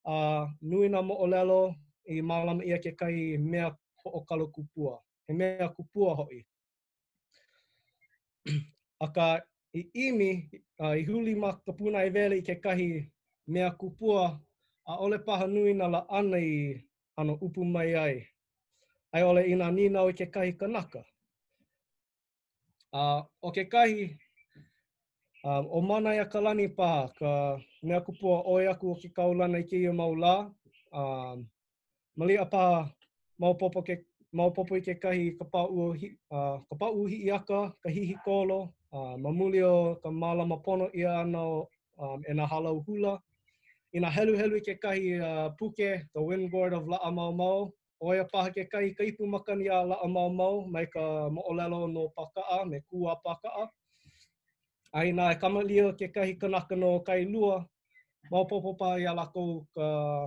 Nui nā mo'olelo I mālama ia kekahi mea ho'okalo kupua. He mea kupua ho'i. Aka I imi, I huli ma ka puna I vele I kekahi mea kupua, a ole paha nui nā la ana I ano upu mai ai. Ai ole I nā ninau I kekahi kanaka. O kekahi, o mana ia ka lani paha, ka mea kupua oi aku o ke kaulana I keia mau lā. Malia paha maupopo I kekahi ka pa'u hi'i aka, ka hihi kolo, mamuli o ka mālama pono ia ana e nā halau hula. I nā helu helu I kekahi puke, the windboard of la'a mau mau. Oia paha kekahi ka ipu makani a la'a mau mau, mai ka mo'olelo no paka'a, me kua paka'a. Ai nā e kamalia kekahi kanaka no kailua, maupopo paha ia lākou ka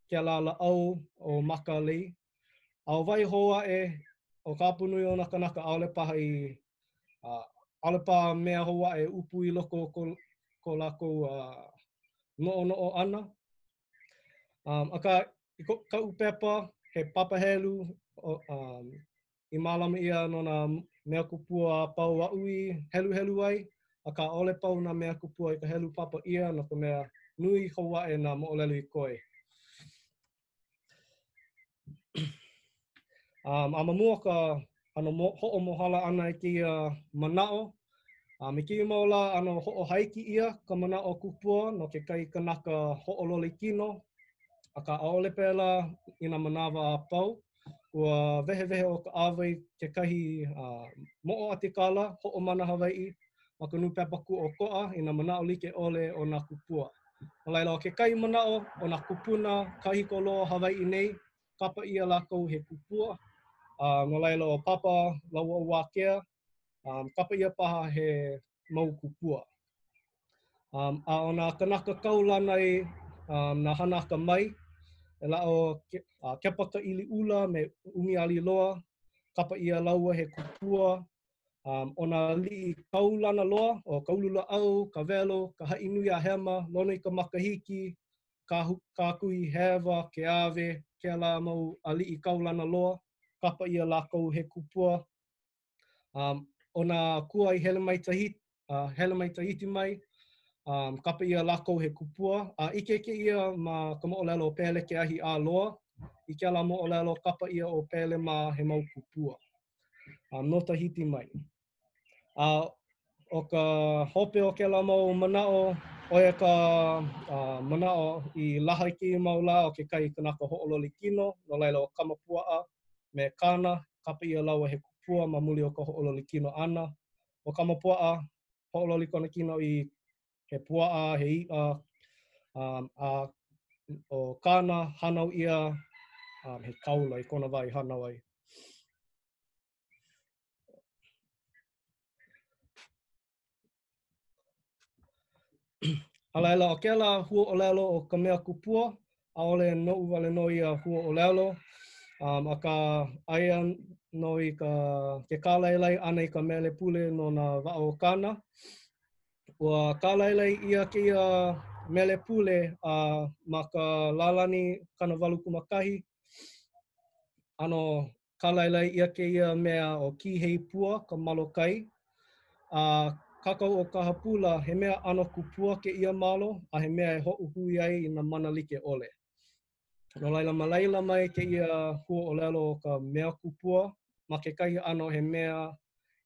ke la au o makalei. Au vai hoa o ka punui o nā kanaka aole paha aole paha mea hoa upu I loko ko lākou no'o ana. Aka I ka upepa, he papahelu I mālama ia no nā mea kupua pau a'ui helu helu ai. Aka ole pau nā mea kupua I ka helu papa ia no ka mea nui hoa nā mo'olelo I koe. A mamua ka ho'omohala ana I keia mana'o. Me keia mau la ano ho'ohaiki ia ka mana'o kupua no kekahi kanaka ho'ololi kino. Aka a'ole pēlā I nā manawa a pau. Ua wehe o ka āwai kekahi mo'o atikala ho'omana Hawai'i ma ka nupepa ku'oko'a I nā mana'o like ole o nā kupua. No laila o kekahi mana'o o nā kupuna kahiko loa Hawai'i nei, kapa ia lākou he kupua. No laila o papa lau o wākea, kapa ia paha he mau kupua. A o nā kanaka kaulanai nā hana aka mai, e la'o kepa ka ili ula me umi ali loa, kapa ia laua he kupua. O nā li'i kaulana loa, o ka ulula au, ka velo, ka ha'i nui a hema, lona I ka makahiki, ka kui hewa, ke ave, ke ala mau a li'i kaulana loa, kapa ia lākou he kupua. O nā kua I hele mai tahiti mai, kapa ia lākou he kupua. Ike ke ia ma ka mo'olelo o pele ke ahi a loa, I ke ala mo'olelo kapa ia o pele ma he mau kupua. No tahiti mai. O ka hope o ke la mau mana'o, oia ka mana'o I laha I keia mau lā o kekahi kanaka ho'ololi kino, no laila o kamapua'a me kāna, kapa ia laua he kupua ma muli o ka ho'ololi kino ana. O kamapua'a, ho'ololi kona kino I he pua'a, he i'a, o kāna, hanau ia, he kaula I kona wai hanau ai. A laila o ke la hua olelo o ka mea kupua, a'ole no'u wale no ia hua olelo. Aka aia no I ke kālailai ana I ka mele pule no nā wa'o kāna. Ua kālailai ia keia mele pule ma ka lalani kanawalu kumakahi. Ano kālailai ia keia mea o kihei pua, ka malokai. Kakau o ka hapula, he mea ano kupua ke ia malo, a he mea e ho'uhui ai I nā mana like ole. No laila malaila mai ke ia hua olelo o ka mea kupua, ma kekahi ano he mea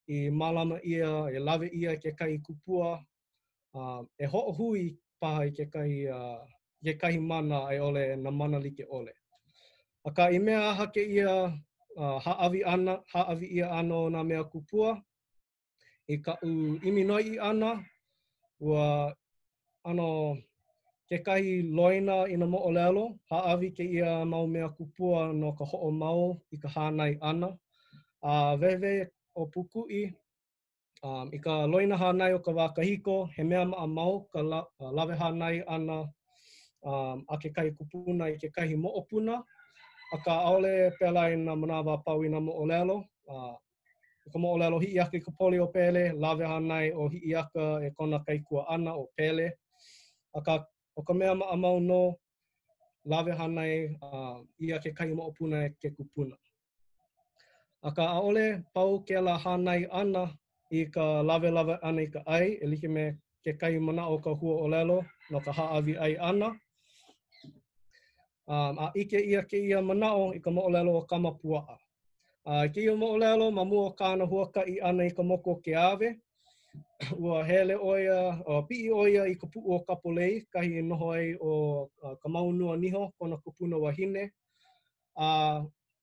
I mālama ia, e lawe ia kekahi kupua, e ho'uhui paha I kekahi mana ai ole nā mana like ole. Aka I mea aha ke ia ha'awi ia ano nā mea kupua, I ka'u iminoi ana, ua ano kekahi loina I nā mo'olelo, ha'awi ke ia mau mea kupua no ka ho'omau I ka hānai ana. Wewe o puku'i, I ka loina hānai o ka wā kahiko, he mea ma'amau ka lawe hānai ana a kekahi kupuna I kekahi mo'opuna. Aka a'ole pēlā I nā manawa pau I nā mo'olelo. Ka mo'olelo hi'i aka I ka poli o pele, lawe hānai o hi'i aka e kona kaikua ana o pele. Aka o ka mea maʻamau no lawe hanai ia ke kai moʻopuna e ke kupuna. Aka ʻaʻole pau ke la hanai ana I ka lawe ana I ka ai, e like me ke kai manaʻo ka hua ʻōlelo no ka haʻawi ai ana. A ike ia ke ia manaʻo I ka moʻolelo o kama puaʻa. Ke ia moʻolelo ma mua o kāna huakaʻi ana I ka moko o ke awe. Ua hele oia, piʻi oia I ka puʻu o Kapolei, kahi e noho ai o ka maunua niho, kona kupuna wahine.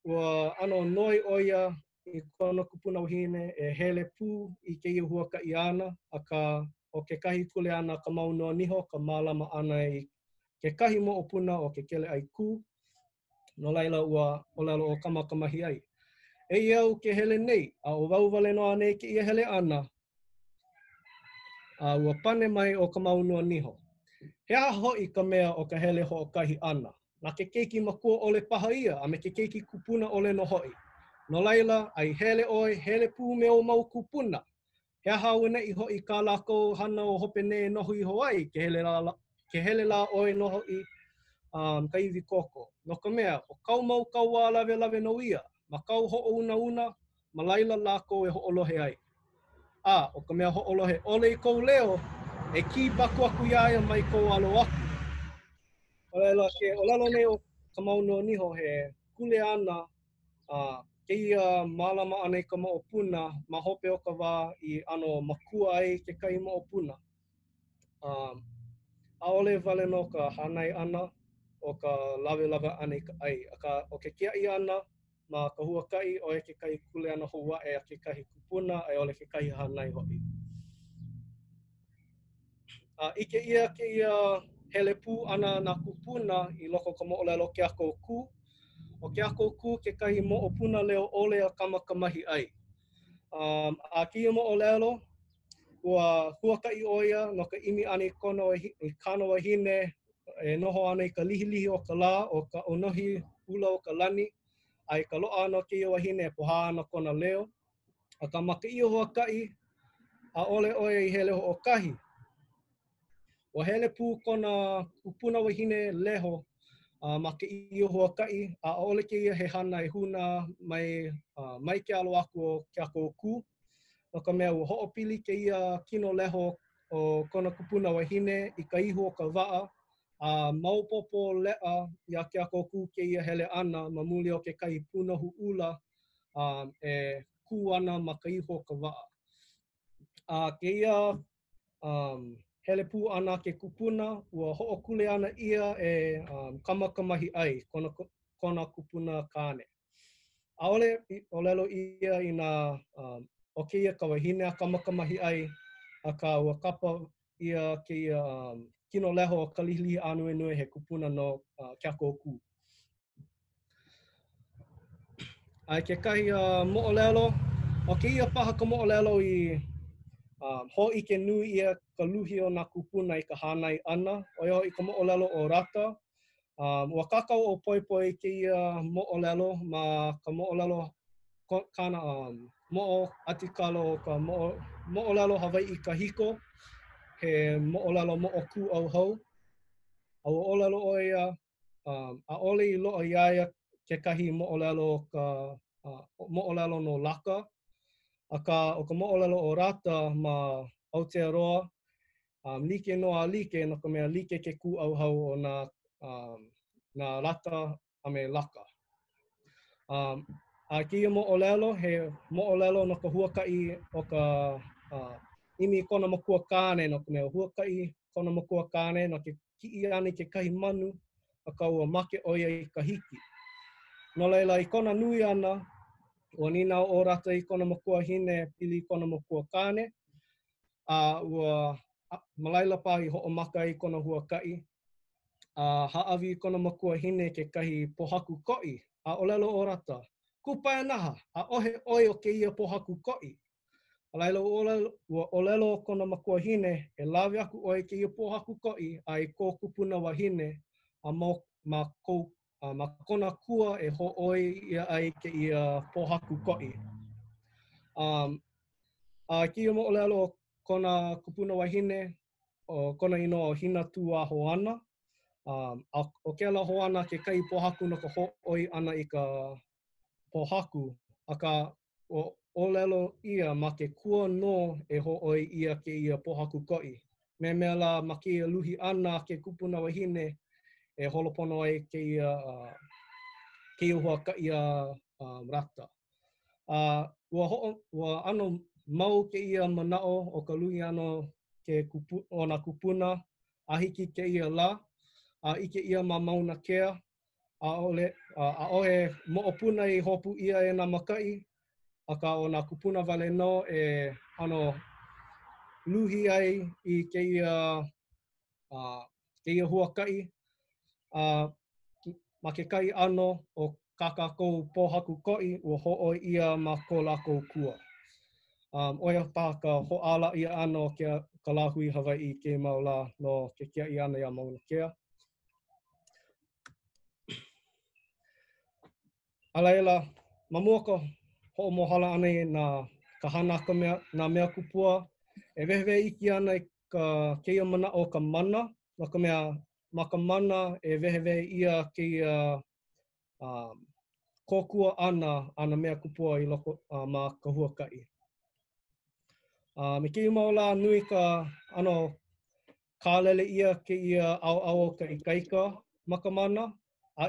Ua ano noi oia I kona kupuna wahine e hele pū I ke ia huakaʻi ana, aka o ke kahi kule ana ka maunua niho, ka mālama ana I ke kahi moʻopuna o ke kele ai kū. No laila ua ʻōlelo o kamakamahi ai. E iau ke hele nei, a o wauwale noa nei ke ia hele ana, ua pane mai o ka maunua niho. He aha hoʻi ka mea o ka hele hoʻokahi ana. Na ke keiki makua ʻole paha ia, a me ke keiki kupuna ʻole no hoʻi. No laila, ai hele ʻoe, hele pū me o mau kupuna. He aha ua neʻi hoʻi kā lākou hana o hope nei noho I Hawaii, ke hele lā ʻoe no hoʻi ka iwi koko. No ka mea, o kau mau kauā lawe no ia, ma kau hoʻouna, ma laila lākou e hoʻolohe ai. O ka mea hoʻolohe ʻole I kou leo, e ki paku aku ia ia mai kou alo aku. O laila ke ʻōlelo nei o ka maunua niho he kule ana ke ia mālama ana I ka moʻopuna ma hope o ka wā I ano makua ai ke kai moʻopuna. ʻAʻole wale no ka hanai ana o ka lawe ana I ka ai. Aka o ke kiaʻi ana ma ka huakaʻi ʻoia ke kai kule ana houaʻe a ke kahi kupuna a I ʻole ke kahi hanai hoʻi. Ike ia ke ia hele pū ana nā kupuna I loko ka moʻolelo ke ako kū. O ke ako kū ke kahi moʻopuna leo ʻole a kamakamahi ai. Ke ia moʻolelo ua huakaʻi ʻoia no ka ʻimi ana I kāna wahine e noho ana I ka lihilihi o ka lā o ka ʻonohi ula o ka lani. A I ka loʻa ana ke ia wahine e pohā ana kona leo. Aka ma ka ia huakaʻi, ʻaʻole ʻoia I hele hoʻokahi. Ua hele pū kona kupuna wahine leho ma ke ia huakaʻi, ʻaʻole ke ia he hana e huna mai ke alo aku o ke ako kū. No ka mea ua hoʻopili ke ia kino leho o kona kupuna wahine I ka ihu o ka waʻa. Maopopo leʻa ia ke ako kū ke ia hele ana ma muli o ke kahi punahu ula e kū ana ma ka ihu o ka waʻa. Ke ia hele pū ana ke kupuna, ua hoʻokule ana ia e kamakamahi ai, kona kupuna kāne. ʻAʻole ʻōlelo ia I nā o ke ia ka wahine a kamakamahi ai, aka ua kapa ia ke ia kino leho o ka lihilihi ānuenue he kupuna no ke ako kū. Ke kahi moʻolelo, o ke ia paha ka moʻolelo I hōʻike nui ia ka luhi o nā kupuna I ka hānai ʻana, ʻoia hoʻi ka moʻolelo o rata. Ua kakau o poipoi ke ia moʻolelo ma ka moʻolelo kana moʻo atikalo o ka moʻolelo Hawaiʻi kahiko, he moʻolelo moʻo kū au hau. A ua ʻōlelo ʻo ia, ʻaʻole I loaʻa iā ia kekahi moʻolelo moʻolelo no laka. Aka o ka moʻolelo o rata ma Aotearoa, like noa like no ka mea like ke kū au hau o nā rata a me laka. Ke ia moʻolelo, he moʻolelo no ka huakaʻi o ka ʻimi kona makua kāne no ka mea huakaʻi kona makua kāne no ke kiʻi ana I ke kahi manu, aka ua make ʻoia I ka hiki. No laila I kona nui ana, ua ninau ʻo rata I kona makua hine pili kona makua kāne. Ua ma laila pā I hoʻomaka I kona huakaʻi. Haʻawi I kona makua hine ke kahi pohaku koʻi, ʻōlelo ʻo rata. Kupae naha, ʻaʻohe ʻoi o ke ia pohaku koʻi. A laila ua ʻōlelo o kona makua hine, e lawe aku ʻoe ke ia pohaku koʻi a I kō kupuna wahine ma kona kua e hōʻoi ia ai ke ia pohaku koʻi. Ke ia moʻolelo o kona kupuna wahine, o kona ino o hina tū a hoana. O ke ala hoana ke kai pohaku no ka ho'oi ana i ka pohaku, aka o lelo ia ma ke kua no e ho'oi ia ke ia pohaku ko'i. Mea la ma ke ia luhi ana ke kupuna wahine e holopono ai ke ia hua ka ia rata. Ua ano mau ke ia manao o ka luhi ano o na kupuna, a hiki ke ia la, a ike ia ma mauna kea, a oe mo'opuna i hopu ia e na makai, aka o na kupuna wale no e ano luhi ai i ke ia huakai, ma ke kai ano o kākou pōhaku ko'i ua ho'oi ia ma ko lākou kua. Oia pā ka ho'ala ia ano ka lāhui Hawaii ke mau la no ke kia i ana ia mauna kea. Alaila, ma mua ka ho'omohala ana i ka hana nā mea kupua, e wehewehe iki ana i keia mana o ka mana, no ka mea ma ka mana e wehewehe ia keia kōkua ana mea kupua i loko ma ka huaka'i. Me keia mau la nui ka kālele ia ke ia au ka ikaika ma ka mana.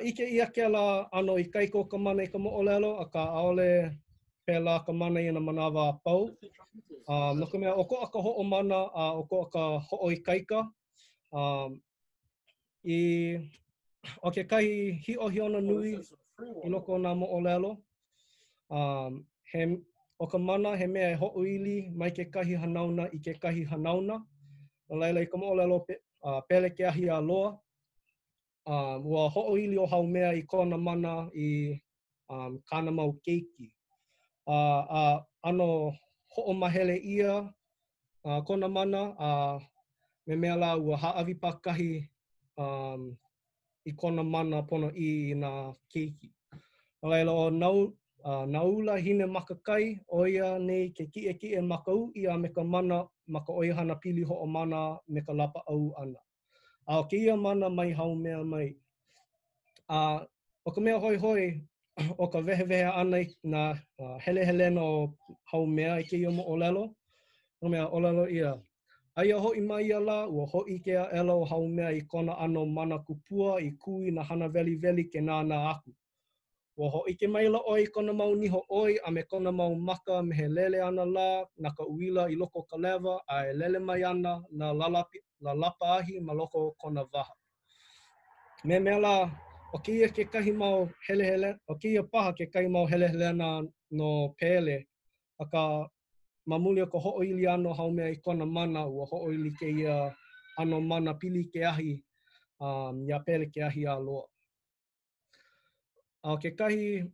Ike ia ke la ano i kaika o ka mana i ka mo'olelo, a ka aole pēlā ka mana i na manawa a pau. No ka mea, o ko a ka ho'omana a o ko a ka ho'o i kaika. O ke kahi hi'ohiona nui i loko o nā mo'olelo. O ka mana he mea e ho'oili mai ke kahi hanauna i ke kahi hanauna. No laila i ka mo'olelo pele ke ahi a loa. Ua ho'oili o hau mea i kona mana i kāna mau keiki. Ano ho'omahele ia kona mana me mea la ua ha'awi pakahi i kona mana pono i nā keiki. No laila o nā ula hine makakai o ia nei ke ki'e makau ia me ka mana ma ka oihana pili ho'omana me ka lapa au ana. O ke ia mana mai hau mea mai. O ka mea hoi o ka wehewehe ana i nā hele no hau mea i ke ia mo'olelo. No mea olelo ia. Aia ho'i mai ia la, ua ho'i ke a ela o hau mea i kona ano mana kupua i kui na hana weli ke nāna aku. Ua ho'i ke maila oi kona mau niho oi a me kona mau maka me he lele ana la na ka uila i loko ka lewa a e lele mai ana na lapa ahi ma loko kona waha. Mea la, o ke ia ke kahi mau o ke ia paha ke kahi mau hele no pele, a ka mamuli o ka ho'oili ano hau mea i kona mana ua ho'oili ke ia ano mana pili ke ahi ia pele ke ahi a loa. Ke kahi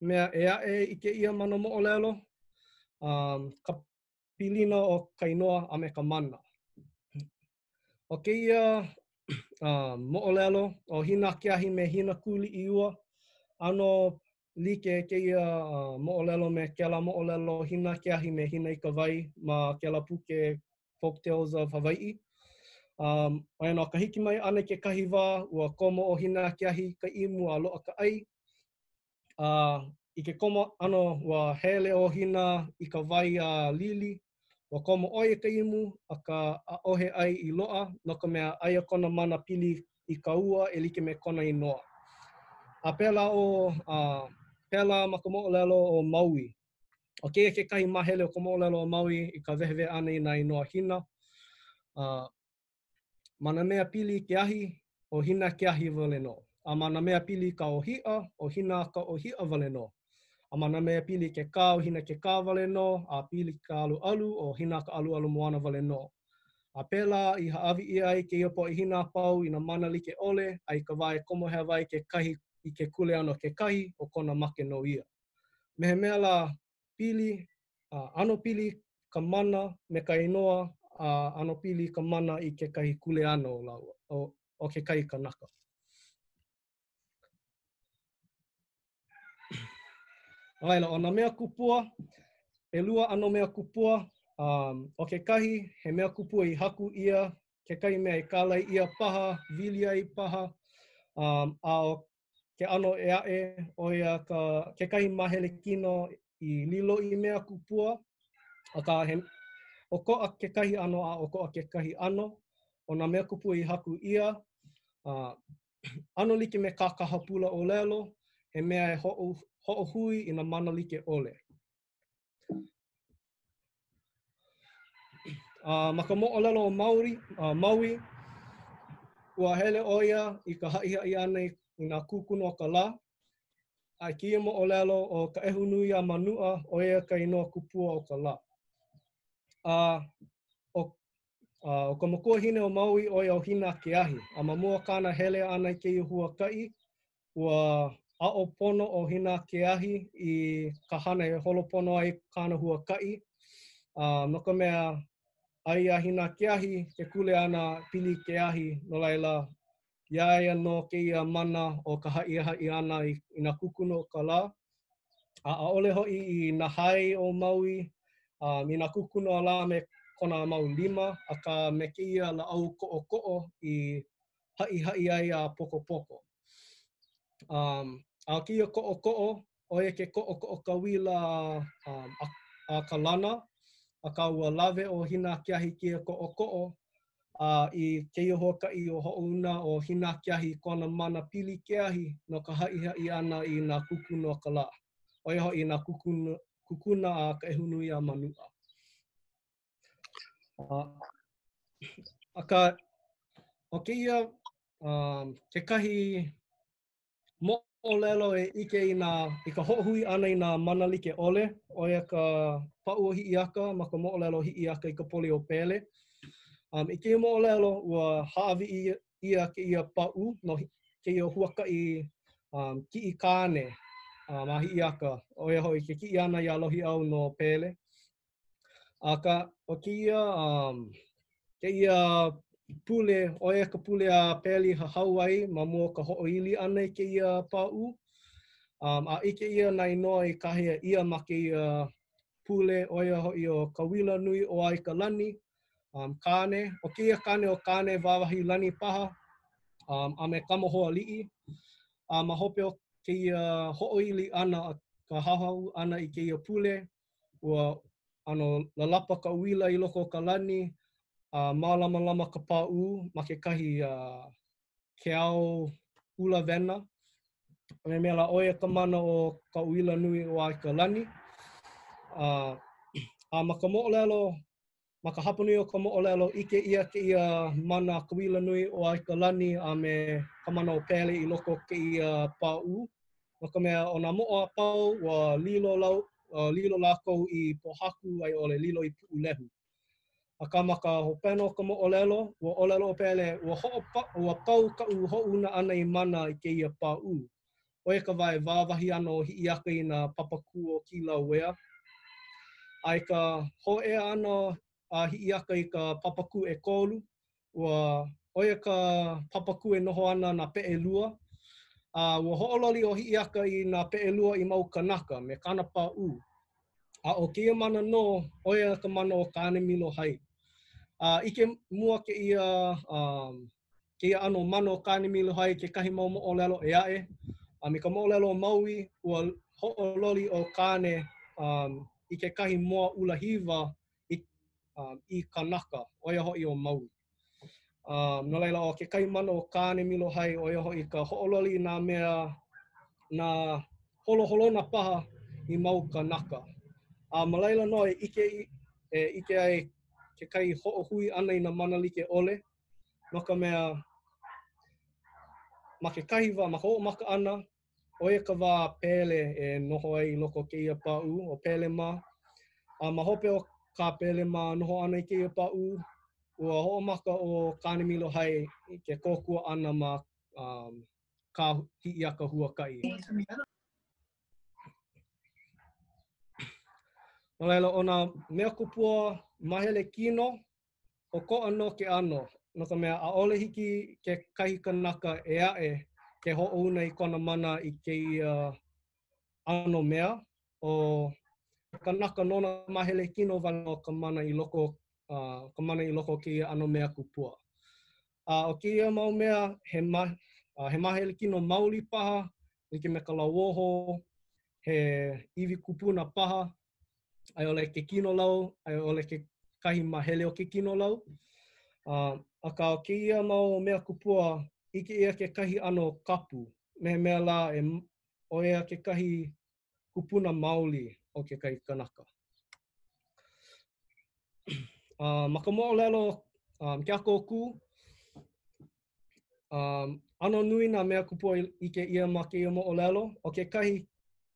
mea e a'e i ke ia mana mo'olelo, ka pilina o ka inoa a me ka mana. O ke ia mo'olelo o hina ke ahi me hina kuli i ua, ano like ke ia mo'olelo me kela mo'olelo hina ke ahi me hina i ka wai ma kela puke Folktales of Hawaii. Oia no ka hiki mai ana ke kahi wā ua komo o hina ke ahi ka imu a lo'a ka ai. I ke komo ano ua hele o hina i ka wai a lili, ua komo oia ka imu a ka ohe ai i lo'a no ka mea aia kona mana pili i ka ua e like me kona inoa. Pēlā ma ka mo'olelo o Maui. O keia ke kahi mahele o ka mo'olelo o Maui i ka wehewe ana i nā inoa hina. Mana mea pili ke ahi o hina ke ahi wale no. A mana mea pili ka ohi'a o hina ka ohi'a wale no. A mana mea pili ke kā o hina ke kā wale no. A pili ka alu o hina ka alu moana wale no. A pēlā i haawi ia ai ke ia po i hina pau i na mana like ole ai ka wae komo hea wai ke kahi i ke kule ano ke kahi o kona make no ia. Me he mea la pili, ano pili ka mana me ka inoa, ano pili ka mana i ke kahi kule ano o ke kahi kanaka. Laila, o nā mea kupua, e lua ano mea kupua, O ke kahi, he mea kupua I haku ia, ke kahi mea I kālai ia paha, wili ai paha, a o ke ano e ae, o ia ke kahi mahele kino I lilo I mea kupua, a ka he, o koa ke kahi ano a o koa ke kahi ano, o nā mea kupua I haku ia, ano like me kākahapula o lelo, he mea e ho'o hui I nā mana like ole. Ma ka mo'olelo o Maui, ua hele o ia I ka haʻihaʻi ana I nā kūkunu o ka lā. A kia mo'olelo o ka ehunui a manua o ia ka inoa kupua o ka lā. O ka mokuahine o Maui o ia o hina ke ahi. A ma mua kāna hele ana I keia huakaʻi, ua a'o pono o hina ke ahi I ka hana e holopono ai kāna huakaʻi. No ka mea ai a hina ke ahi, ke kule ana pili ke ahi, no laila, iaia no keia mana o ka haʻihaʻi ana I nā kukunu o ka lā. A ʻaʻole hoʻi I nā hae o Maui, I nā kukunu o lā me kona mau 5, akā me keia laʻau koʻokoʻo I haʻihaʻi ai a pokopoko. A keia koʻokoʻo, o ia ke koʻokoʻo kauila a ka lana, akā ua lawe o hina ke ahi keia koʻokoʻo, I keia huakaʻi o hoʻouna o hina ke ahi kona mana pili ke ahi no ka haʻihaʻi ana I nā kukunu o ka lā. O ia hoʻi nā kukuna a ka ehunui a manua. Akā, o keia, kekahi mo'olelo e ike I ka hoʻohui ana I nā mana like ole, o ia ka pa'u o hi'iaka ma ka mo'olelo hi'iaka I ka poli o pele. I keia mo'olelo ua ha'awi'i ia keia pa'u no keia huakaʻi ki'i kāne ma hi'iaka. O ia hoʻi ke ki'i ana I alohi au no pele. Aka o keia pule, o ia ka pule a peli hahau ai ma mua ka ho'oili ana I keia pa'u. A ike ia nā inoa I kahea ia ma keia pule o ia hoʻi o ka wila nui o ai ka lani, kāne. O keia kāne o kāne wāwahi lani paha, a me kama hoaliʻi. Ma hope o keia hoʻoili ana, ka hauhau ana I keia pule, ua lalapa ka wila I loko o ka lani, mālamalama ka pāʻu ma kekahi ke ao ula wena. Me mea la oia ka mana o ka wila nui o ai ka lani. Ma ka mo'olelo, ma ka hapanui o ka mo'olelo, ike ia keia mana ka wila nui o ai ka lani a me ka mana o pele I loko o keia pāʻu. No ka mea o nā mo'o a pau ua lilo lākou I pohaku ai ole lilo I pu'ulehu. Akā ma ka hopena o ka mo'olelo, ua olelo o pele, ua pau ka'u hoʻouna ana I mana I keia pāʻu. O ia ka wae wāwahi ana o hi'iaka I nā papakū o Kilauea. Ai ka hoʻea ana a hi'iaka I ka papakū ʻekolu, ua o ia ka papakū e noho ana nā peʻelua. Ua hoʻololi o hi'iaka I nā peʻelua I mau kanaka me kāna pāʻu. A o keia mana no, o ia ka mana o kānemilo hai. Ike mua keia ano mana o kānemilo hai kekahi mau mo'olelo e aʻe. Me ka mo'olelo o Maui, ua hoʻololi o kāne I kekahi moa ulahiwa I kanaka, o ia hoʻi o Maui. No laila o kekahi mana o kānemilo hai, o ia hoʻi ka hoʻololi nā mea nā holoholona paha I mau kanaka. Ma laila no e ike ai kekahi hoʻohui ana I nā mana like ole. No ka mea, ma kekahi wā, ma ka hoʻomaka ana, o ia ka wā pele e noho ai I loko o keia pāʻu o Pelema. Ma hope o ka Pelema noho ana I keia pāʻu, ua hoʻomaka o kānemilo hai I ke kōkua ana ma ka hi'iaka huakaʻi. No laila o nā mea kupua mahele kino, o koʻa no ke ano. No ka mea ʻaʻole hiki ke kahi kanaka e aʻe ke hoʻouna I kona mana I keia ano mea. kanaka nona mahele kino wale o ka mana i loko, ke ia ano mea kupua. O ke ia mau mea he mahele kino mauli paha, like me ka lauoho, he iwi kupuna paha, ai ole ke kino lau, ai ole ke kahi mahele o ke kino lau. Aka o ke ia mau mea kupua, ike ia ke kahi ano kapu. Mea la o ia ke kahi kupuna mauli o ke kahi kanaka. Ma ka mo'olelo ke ako kū, ano nui nā mea kupua i ke ia ma ke ia mo'olelo. O ke kahi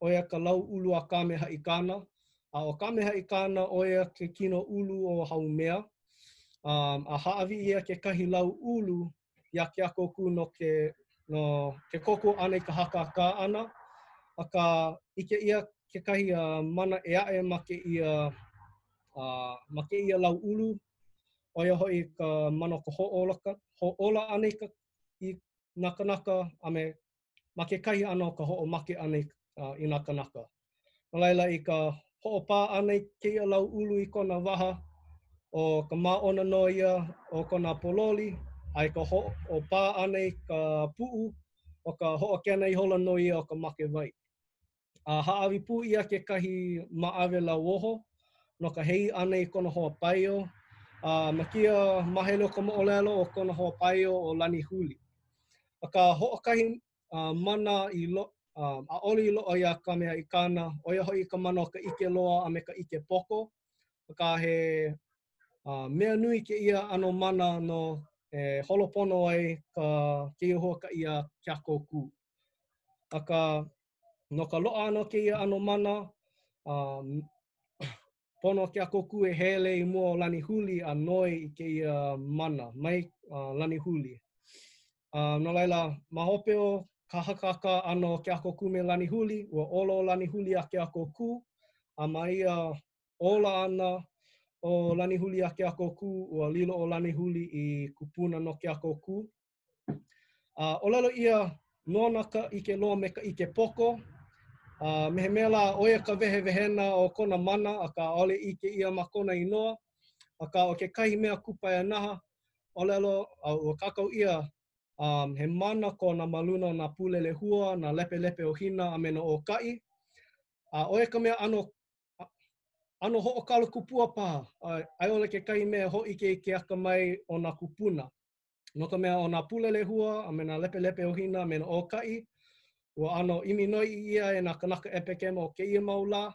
o ia ka lau ulu a Kamehaʻikana. O Kamehaʻikana o ia ke kino ulu o Haumea. A haʻawi ia ke kahi lau ulu ia ke ako kū no ke koko ʻana i ka hakaka ʻana. Aka ike ia ke kahi mana e aʻe ma ke ia lau ulu. O ia hoi ka mana o ka hoʻola ʻana i nā kanaka, a me ma ke kahi ʻana o ka hoʻomake ʻana i nā kanaka. No laila i ka hoʻopā ʻana i keia lau ulu i kona waha, o ka māʻona no ia o kona pololi, ai ka hoʻopā ʻana i ka puʻu, o ka hoʻokena i hola no ia o ka make wai. Haʻawi pū ia ke kahi maʻawe lauoho, no ka hei ʻana i kona hoʻopaio. Ma kia mahele o ka moʻolelo o kona hoʻopaio o lani huli. Aka hoʻokahi mana ʻaʻole i loaʻa iā Kamehaʻikana, o ia hoʻi ka mana o ka ʻike loa a me ka ʻike poko. Aka he mea nui ke ia ano mana no holopono ai ke ia huakaʻia ke ako kū. Aka no ka loaʻa ano ke ia ano mana, pono ke ako kū e hele i mua o lani huli a noi i ke ia mana mai lani huli. No laila, ma hope o ka hakaka ano ke ako kū me lani huli, ua olo lani huli a ke ako kū, a ma ia ola ana o lani huli a ke ako kū, ua lilo o lani huli i kupuna no ke ako kū. O lelo ia nona ka ike loa me ka ike poko, mehemea la oia ka wehewehena o kona mana, aka ʻaʻole ike ia ma kona inoa, aka o ke kahi mea kupa e naha, o lelo ua kakau ia he mana ko nā maluna o nā pūlele hua, nā lepe o hina a me nā ʻōkaʻi. Oia ka mea ano hoʻokalo kupua paha, ai ole ke kahi mea hoʻike ke aka mai o nā kupuna. No ka mea o nā pūlele hua, a me nā lepe o hina a me nā ʻōkaʻi, ua ano imi noi ia e nā kanaka epekema o keia mau lā.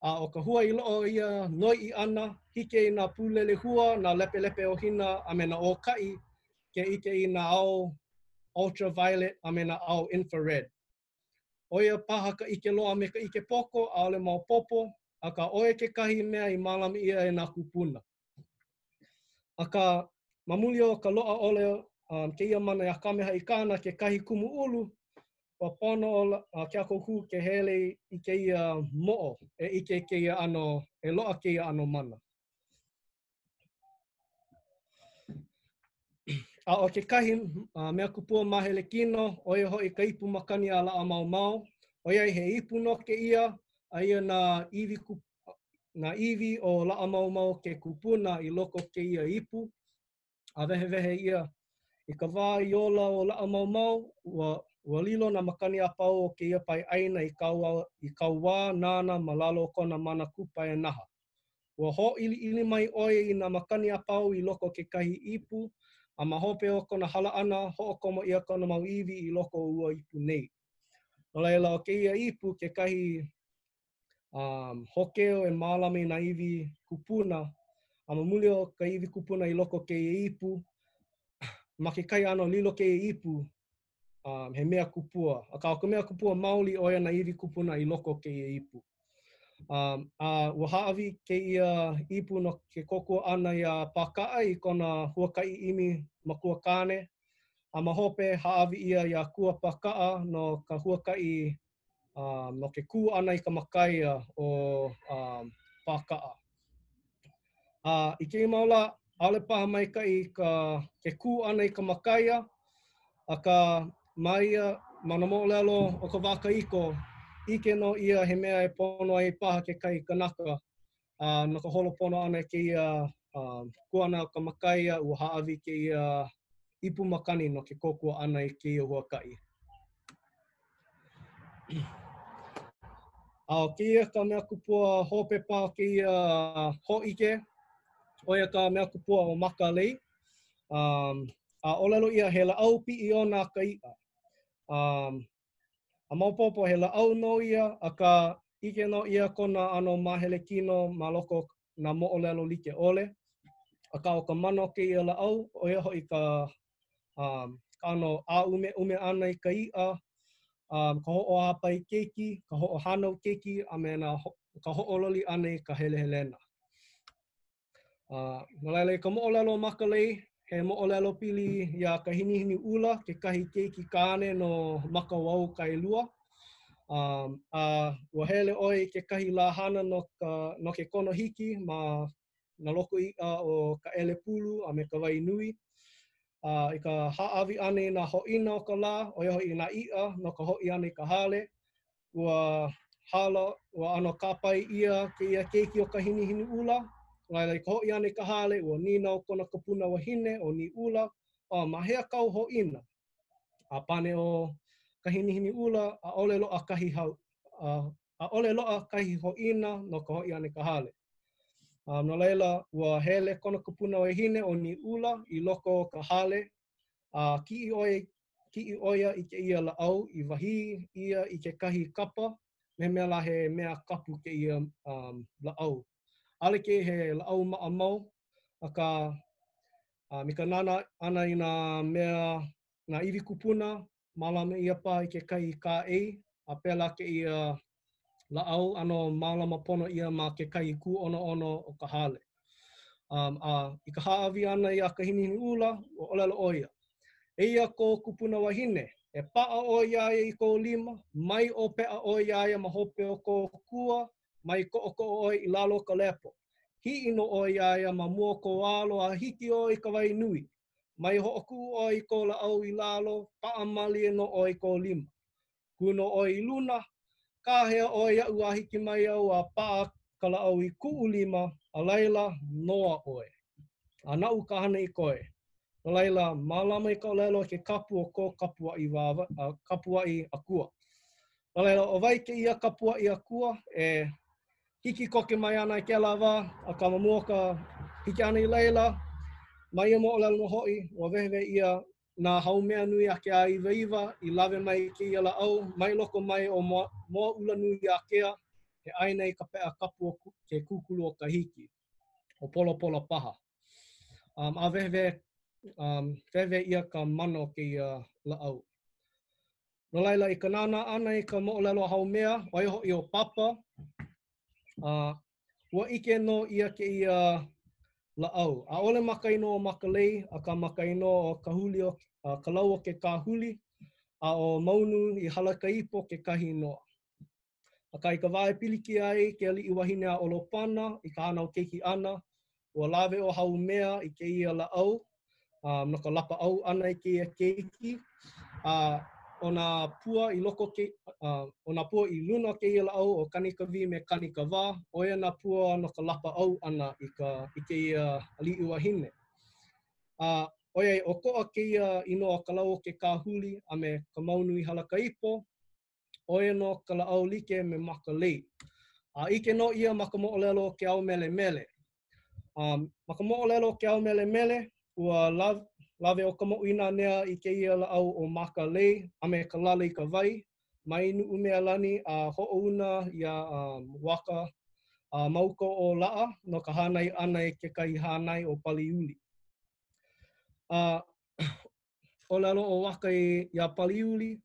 O ka hua i loʻo ia noi i ana, hike i nā pūlele hua, nā lepe o hina a me nā ʻōkaʻi, ke ike i nā ao ultraviolet a me nā ao infrared. Oia paha ka ike loa me ka ike poko, ʻaʻole mau popo, aka oia ke kahi mea i mālama ia e nā kupuna. Aka mamuli o ka loa ole ke ia mana i a Kamehaʻikana ke kahi kumu ulu, wa pono o ke ako kū ke hele i ke ia moʻo e ike ke ia ano, e loa ke ia ano mana. O ke kahi mea kupua mahele kino, oia hoʻi ka ipu makani a laʻa mau. Oia he ipu no ke ia, a ia nā iwi o laʻa mau ke kupuna i loko ke ia ipu. A wehe ia i ka wā i ola o laʻa mau, ua lilo nā makani a pau o ke ia pai ʻaina i kau wā nāna ma lalo o kona mana kupa e naha. Ua hoʻili mai ʻoe i nā makani a pau i loko ke kahi ipu, a ma hope o kona hala ʻana hoʻokomo ia kona mau iwi i loko o ua ipu nei. No laila o ke ia ipu ke kahi hokeo e mālama i nā iwi kupuna, a mamuli o ka iwi kupuna i loko ke ia ipu, ma ke kai ano lilo ke ia ipu, he mea kupua. Aka o ka mea kupua maoli oia nā iwi kupuna i loko ke ia ipu. Ua haʻawi ke ia ipu no ke kokua ʻana ia pakaʻa i kona huakaʻi ʻimi ma kuakane, a ma hope haʻawi ia ia kua pakaʻa no ka huakaʻi no ke kū ʻana i ka makaia o pakaʻa. I ke mau la, ʻaʻole paha maikaʻi ke kū ʻana i ka makaia, aka ma ia, ma nā moʻolelo o ka wā kaiko, ike no ia he mea e pono ai paha ke kai kanaka. No ka holo pono ana ke ia kuana o ka makaia ua haawi ke ia ipu makani no ke kokua ana i ke ia huakai. Ke ia ka mea kupua hope pā ke ia hoike, oia ka mea kupua o makalei. A olelo ia he laau pi i ona ka ia. A maupopo he laau no ia, a ka ike no ia kona ano mahele kino ma loko na mo'olelo like ole. A ka o ka mano ke ia laau, oia hoi ka ano a ume ana i ka ia, ka ho'o hapai keiki, ka ho'o hanau keiki, a me na ka ho'ololi ana i ka hele helena. No laila ka mo'olelo makalei, he mo'olelo pili ia ka hinihini ula, ke kahi keiki kāne no maka wau kailua. Ua hele oi ke kahi lahana no ke kono hiki ma na loko ia o ka ele pulu a me ka wai nui. I ka haawi ana i nā ho'ina o ka lā, oia hoi i nā ia no ka ho'i ana i ka hale. Ua ano kāpai ia ke ia keiki o ka hinihini ula. Laila i ka ho'i ana i ka hale, ua nina o kona kapuna wahine o ni ula. Ma hea kau ho'ina. A pane o ka hinihini ula, a ole loa kahi ho'ina no ka ho'i ana i ka hale. No laila, ua hele kona kapuna wahine o ni ula i loko o ka hale. Ki'i oia i ke ia laau, i wahi ia i ke kahi kapa. Me mea la he mea kapu ke ia laau. Ale ke he laau maa mau, aka me ka nana ana i nā mea, nā iwi kupuna, malama ia pā i ke kai ka ei, a pela ke ia laau ano malama pono ia ma ke kai ku ono o ka hale. I ka haawi ana i a ka hinihini ula, o olelo oia. Eia ko kupuna wahine, e paa o iaia i ko lima, mai o pea o iaia ma hope o ko kua, mai ko o oi i lalo ka lepo. Hi ino o iaia ma mua ko alo a hiki o i ka wai nui. Mai hooku o i ko laau i lalo, paa mali no o i ko lima. Kuno o i luna, ka hea o ia ua hiki mai au a paa ka laau i kuu lima, a laila noa oe. A nau ka hana i koe. No laila, malama i ka lelo ke kapu o ko kapua i akua. No laila, o vai ke ia kapua i akua, e hiki koke mai ana i ke lawa, a ka mamua ka hiki ana i laila, mai ia mo o lelo no hoi, ua wehewe ia nā haumea nui a ke a iwa i lawe mai ke ia laau, mai loko mai o moa ula nui a kea, he aina i ka pea kapu o ke kukulu o ka hiki, o polo paha. A wewe ia ka mano ke ia laau. No laila, i ka nāna ana i ka mo'olelo haumea, oia hoi o papa, ua ike no ia ke ia laau. A ole makaino o makalei, a ka makaino o ka huli o ka lau o ke kāhuli, a o maunu i halaka ipo ke kahi noa. A ka i ka wae piliki ai, ke ali i wahine a olopana, i ka hana o keiki ana, ua lawe o haumea i ke ia laau, no ka lapa au ana i ke ia keiki, o nā pua i loko o nā pua i luna ke ia laau o kanikawi me kanikawā, oia nā pua no ka lapa au ana i ke ia ali'i wahine. Oia o ko'a ke ia inoa ka lau o ke kāhuli a me ka maunu i halaka ipo, oia no ka laau like me makalei. Ike no ia ma ka mo'olelo ke au mele mele. Ma ka mo'olelo ke au mele mele, ua lawe o ka mo'ina nea i ke ia laau o makalei a me ka lala i ka wai, mai nu'u mea lani a ho'ouna ia waka mauko o la'a no ka hānai ana i ke kai hānai o Paliuli. O lalo o waka ia Paliuli,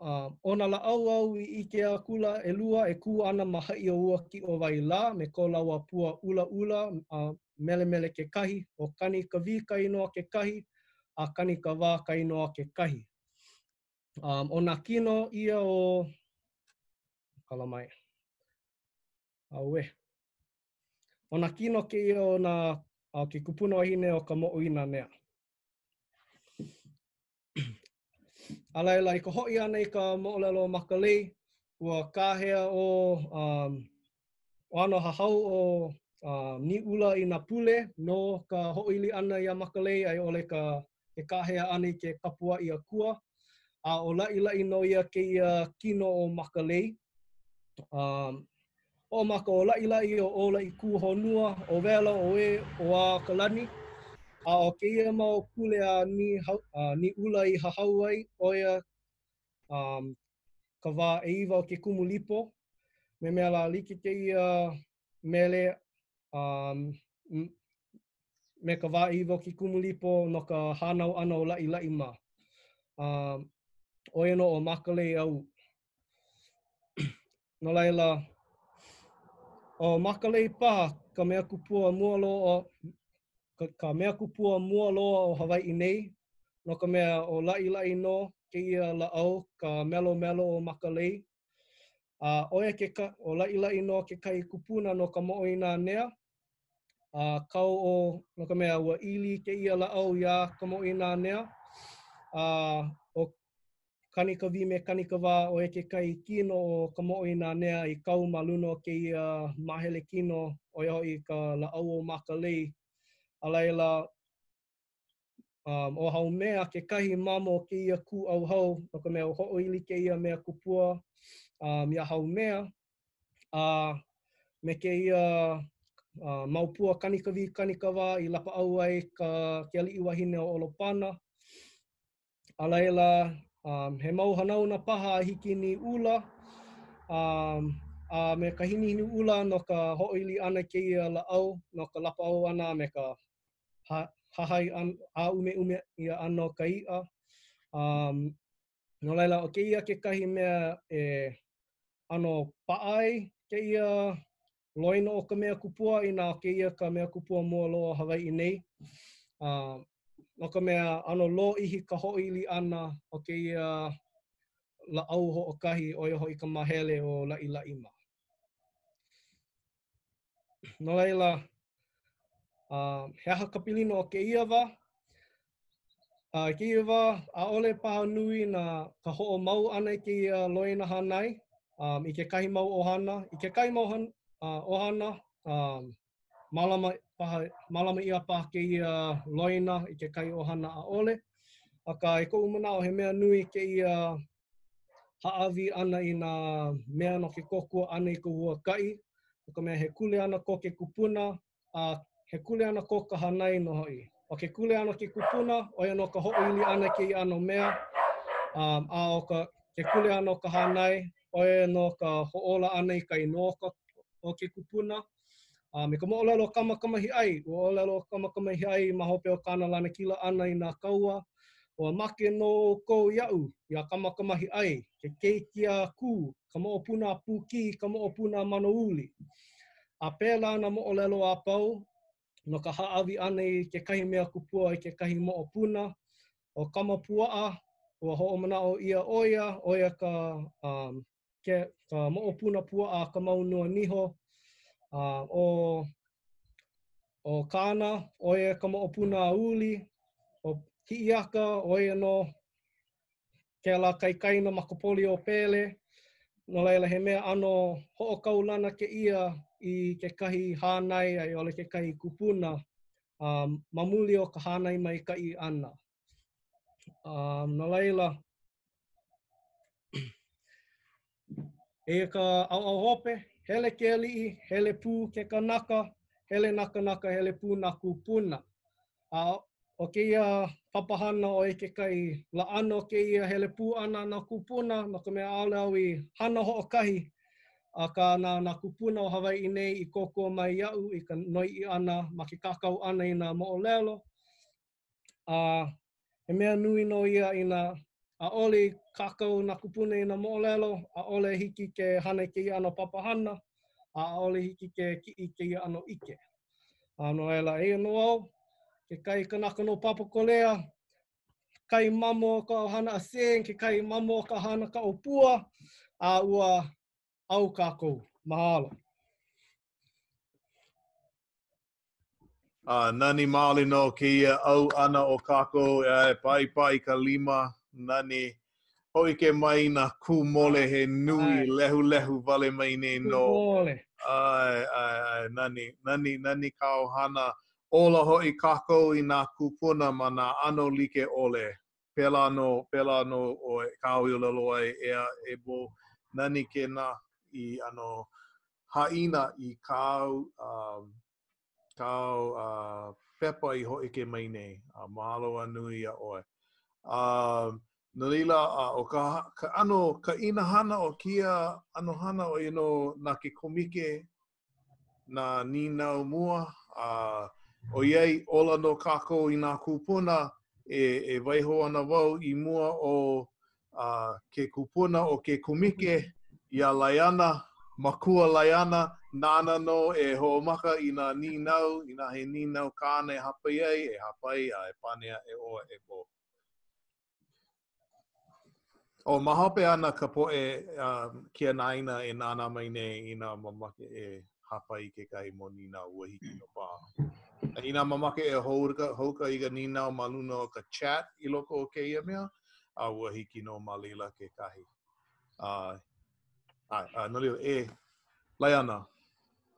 o nā laau au i ike a kula e lua e kū ana ma hai o ua ki o wai la me ko laua pua ula ula mele mele ke kahi, o kani ka vi ka inoa ke kahi, a kani ka wā ka inoa ke kahi. O nā kino ia o kalamai. O nā kino ke ia o nā ke kupuna wahine o ka mo'oina nea. A laila, i ka ho'i ana i ka mo'olelo makalei, ua kāhea o ano hahau o ni ula i nā pule no ka ho'ili ana i a makalei ai ole ke kāhea ana i ke kapua i a kua. A o lai no ia ke ia kino o makalei. O maka o lai o ola i ku honua, o wela, o e, o a kalani. A o ke ia mau pule a ni ula i hahau ai, o ia ka wā e iwa o ke kumulipo. Me mea la like ke ia mele me ka wā e iwa o ke kumulipo no ka hanau ana o lai ma. O ia no o makalei au. No laila, o makalei paha, ka mea kupua mualoa ka mea kupua mualoa o Hawaii nei, no ka mea o lai no ke ia laau, ka melo o makalei. O ia o lai no ke kai kupuna no ka mo'oina nea. Kau no ka mea ua ili ke ia laau ia ka mo'oina nea. O kanikawi me kanikawa o e ke kai kino o ka mo'oina nea i kau ma luna o ke ia mahele kino o ia i ka laau o makalei. A laila, o hau mea ke kahi mamo ke ia ku au hau, no ka mea o ho'oili ke ia mea kupua ia hau mea. Me ke ia maupua kanikawa i lapa au ai ke ali'i wahine o Olopana. A laila, he mau hanau na paha a hiki ni ula. Me ka hini ula no ka ho'oili ana ke ia laau, no ka lapa au ana me ka hahai a ume ia ano ka i'a. No laila, o ke ia ke kahi mea ano pa'ai ke ia loina o ka mea kupua ina ke ia ka mea kupua mua loa Hawaii nei. No ka mea ano lo ihi ka ho'ili ana o ke ia laau ho'okahi o ia hoi ka mahele o lai ma. No laila, he aha ka pilino o ke ia wa. Ke ia wa, a'ole paha nui na ka ho'o mau ana i ke ia loina hanai. I ke kahi mau ohana. I ke kahi mau ohana, malama ia paha ke ia loina i ke kahi ohana a'ole. Aka e ko'u mana'o he mea nui ke ia ha'awi ana i nā mea no ke kokua ana i ka huaka'i. O ka mea he kule ana ko ke kupuna, he kule ana ko ka hanai no hoi. O ke kule ana ke kupuna, o ia no ka ho'oili ana ke ia ano mea. Ke kule ana o ka hanai, o ia no ka ho'ola ana i ka inoka o ke kupuna. Me ka mo'olelo kamakamahi ai, ua olelo kamakamahi ai ma hope o kāna lana kila ana i nā kaua. Ua make no kou ia'u ia kamakamahi ai, ke keikia kū, ka mo'opuna puki, ka mo'opuna manouli. A pēlā na mo'olelo a pau, no ka ha'awi ana i ke kahi mea kupua i ke kahi mo'opuna, o kama pua'a, ua ho'omana'o ia o ia ka mo'opuna pua'a ka maunua niho. O kāna, o ia ka mo'opuna uli, o hi'iaka, o ia no ke ala kaikaina ma ka poli o pele. No laila he mea ano ho'okaulana ke ia i ke kahi hānai ai ole ke kahi kupuna mamuli o ka hānai mai ka'i ana. No laila, e ka au hope, hele ke ali'i, hele pū ke kanaka, hele naka, hele pū nā kupuna. O ke ia papahana o e ke kai la'ano ke ia hele pū ana nā kupuna, no ka mea a'ole au i hana ho'okahi. Ka nā kupuna o Hawaii nei i kōkua mai ia'u i ka noi'i ana ma ke kākau ana i nā mo'olelo. He mea nui no ia i nā a'ole kākau nā kupuna i nā mo'olelo, a'ole hiki ke hana ke ia ano papahana, a'ole hiki ke ki'i ke ia ano ike. No ela e no au, ke kai kanaka no papakolea, kai mamo ka hana a seng, ke kai mamo ka hana ka opua, ua au kākou. Mahalo. Nani maoli no ke ia au ana o kākou, pai ka lima, nani hoi ke mai nā kūmole he nui lehu wale mai nei no. Kūpale. Ai, nani kao hana. Ola hoi kako I nā kūpuna ma nā ano like ole. Pela no o kao I lalo ai ea e bo nani ke nā I ano haina I kao pepa I hoi ke mai nei. Mahalo anui a oe. Nalila o ka ano ka ina hana o kia ano hana o na ke komike na ninau mua o iei ola no kako I nā kūpuna e waiho ana wau I mua o ke kūpuna o ke komike ia laiana makua laiana nana no e hoomaka I nā ninau I nā he ninau kāne hapai ai e hapai a e panea e oa e po. O mahape ana ka poe kia naina e nana mai nei I nā mamake e hapai ke kai mo nina ua hiki no pā. I nā mamake e houka I ka nina o maluna o ka chat I loko o keia mea, a ua hiki no malila ke kahi. Nolio lai ana,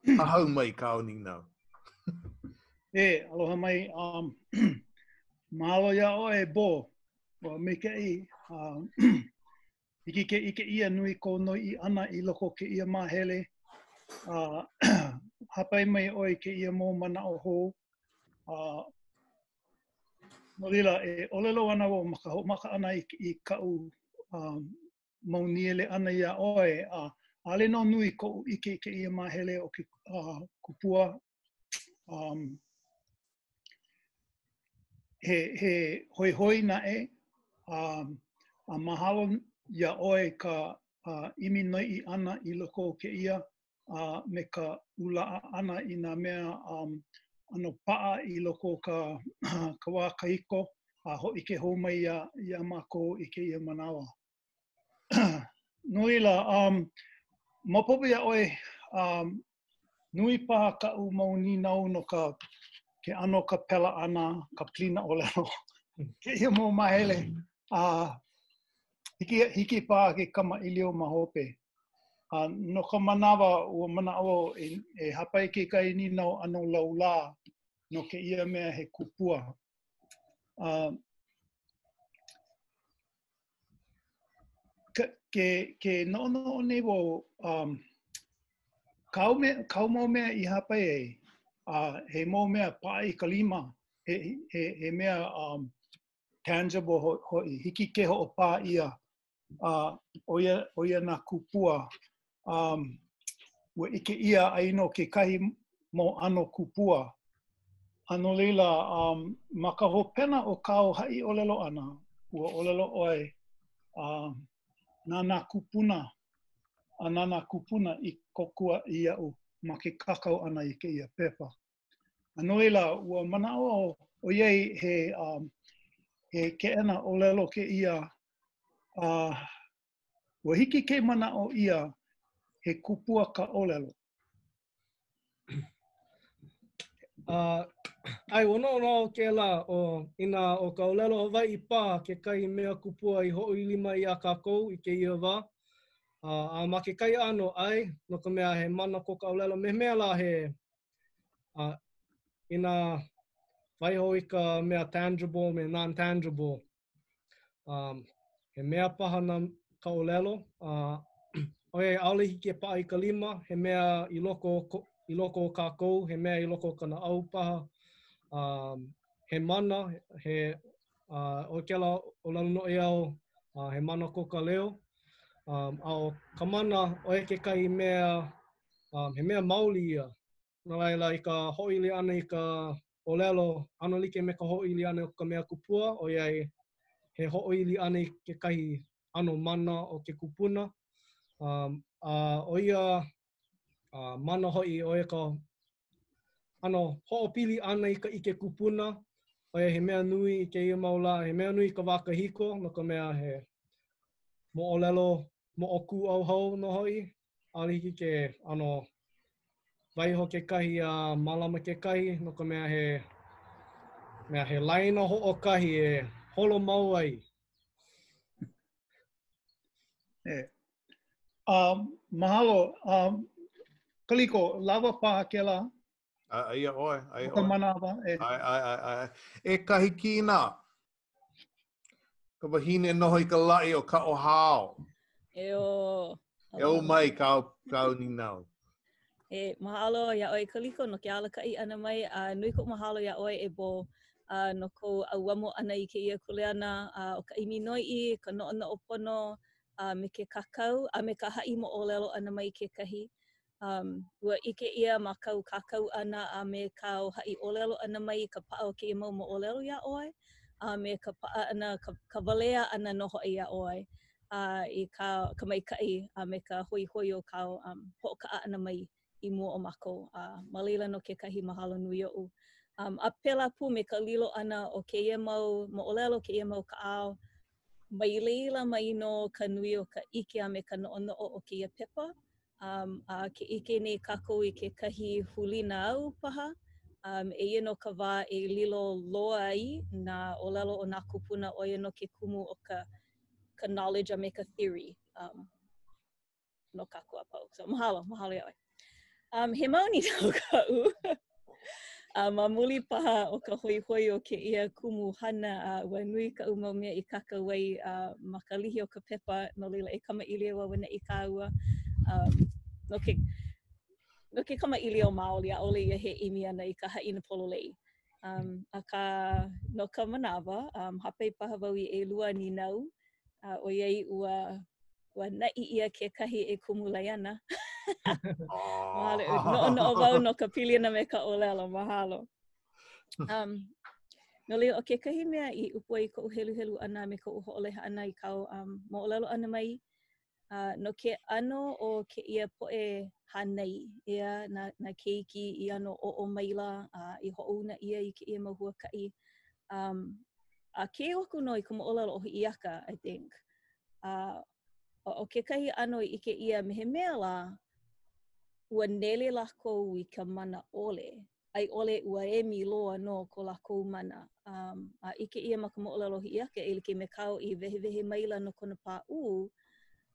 hahau mai kao nina. Aloha mai, mahalo ia o e bo, o me ke I, Iki ke ike ia nui ko noi I ana I loko ke ia mahele. Hapai mai oi ke ia mō mana o hou. Molila e olelo ana o maka ana I kau mauniele ana ia oe. Ale no nui ko ike ke ia mahele o ke kupua. He hoi hoi na e. A mahalo ia oe ka imi noi I ana I loko o ke ia me ka ula ana I nā mea ano paa I loko ka wā kahiko ho ike hou mai ia mako I ke ia manawa. Noila, mapopo ia oe nui paha ka u mau ninau no ka ke ano ka pela ana ka plina o leo. Ke ia mo mahele. Hiki pā ke kama ilio mahope. No ka manawa ua manao e hapai ke kai ninau ano laula no ke ia mea he kupua. Ke no nei wo kau mau mea I hapai e he mau mea pā I ka lima he mea tangible hoi hiki ke ho pā ia o ia nā kupua ua ike ia aino ke kahi mo ano kupua ano leila ma ka hopena o kao hai olelo ana ua olelo oe nana kupuna I kokua I au ma ke kakao ana I ke ia pepa ano leila ua manao o iei he ke ana olelo ke ia ua hiki ke manao ia he kupua ka olelo. Ai ono ke la o ina o ka olelo Hawaii pā ke kai mea kupua I hoʻi lima I a kākou I ke ia wā. Ma ke kai ano ai no ka mea he mana ko ka olelo me mea la he ina waiho I ka mea tangible me non-tangible. He mea paha na ka olelo. Oe aole hiki e pā I ka lima, he mea I loko o kākou, he mea I loko o kana au paha. He mana, o ke ala o lalo e au, he mana ko ka leo. O ka mana, oe ke kai mea, he mea maoli ia. Nā laila I ka hoʻili ana I ka olelo, ano like me ka hoʻili ana o ka mea kupua, o iai he hoʻili ana I ke kahi ano mana o ke kupuna. O ia mana hoʻi o ia ka ano hoʻopili ana I ke kupuna, o ia he mea nui I ke ia maula, he mea nui I ka wā kahiko, no ka mea he moʻolelo, moʻoku au hau no hoʻi, a hiki ke ano waiho ke kahi malama ke kahi, no ka mea he laina hoʻokahi e holo mau ai. Mahalo, Kaliko, lava pa kela, Aia oi, aia ka oi. manawa, Ai. E kahi kina. Ka wahine noho I ka lai o ka ohao. E o... E o mai kau ni nau. E mahalo ia oi Kaliko no ke ala kai ana mai nui ko mahalo ia oi e bo no ko auamo ana I ke ia kuleana o ka imi noi I ka no ana opono me ke kakau a me ka hai mo olelo ana mai ke kahi ua ike ia ma kau kakau ana a me kau hai olelo ana mai ka paa o ke mau mo olelo ia oi me ka paa ana ka walea ana noho ia oi I ka mai kai a me ka hoi hoi o kau ho ka ana mai I mua o mako ma leila no ke kahi mahalo nui o a pela pu me ka lilo ana o ke ia mau mo olelo ke ia mau ka ao mai leila mai no ka nui o ka ike a me ka no o ke ia pepa a ke ike nei kako I ke kahi hulina au paha e ia no ka wā e lilo loa ai na olelo o nā kupuna o ia no ke kumu o ka knowledge a me ka theory no kako a pau so mahalo ia oi he mauni tau kau. Ma muli paha o ka hoi hoi o ke ia kumu hana ua nui ka mau mea I kaka wai ma ka lihi o ka pepa no leila e kama ilia wa wana I ka ua. No ke kama ilia o maoli a ole ia he imi ana I ka haina pololei. A ka no ka manawa, hape paha wau I lua ni nau. O iei ua nai ia ke kahi e kumulai ana. Mahalo. No wau no ka pili ana me ka olelo, mahalo. No leo o ke kahi mea I upua I ko helu helu ana me ko ho'oleha ana I kau mo olelo ana mai. No ke ano o ke ia po'e hanai ia na keiki I ano o maila I ho'ouna ia I ke ia mahua kai. A ke oku no I ka mo olelo o Iaka, I think. O ke kahi ano I ke ia me he mea la ua nele lako I ka mana ole. Ai ole ua e mi loa no ko lako mana. A ike ia ma ka mo'olelo Iaka e like me kau I wehe maila no kona pa'u.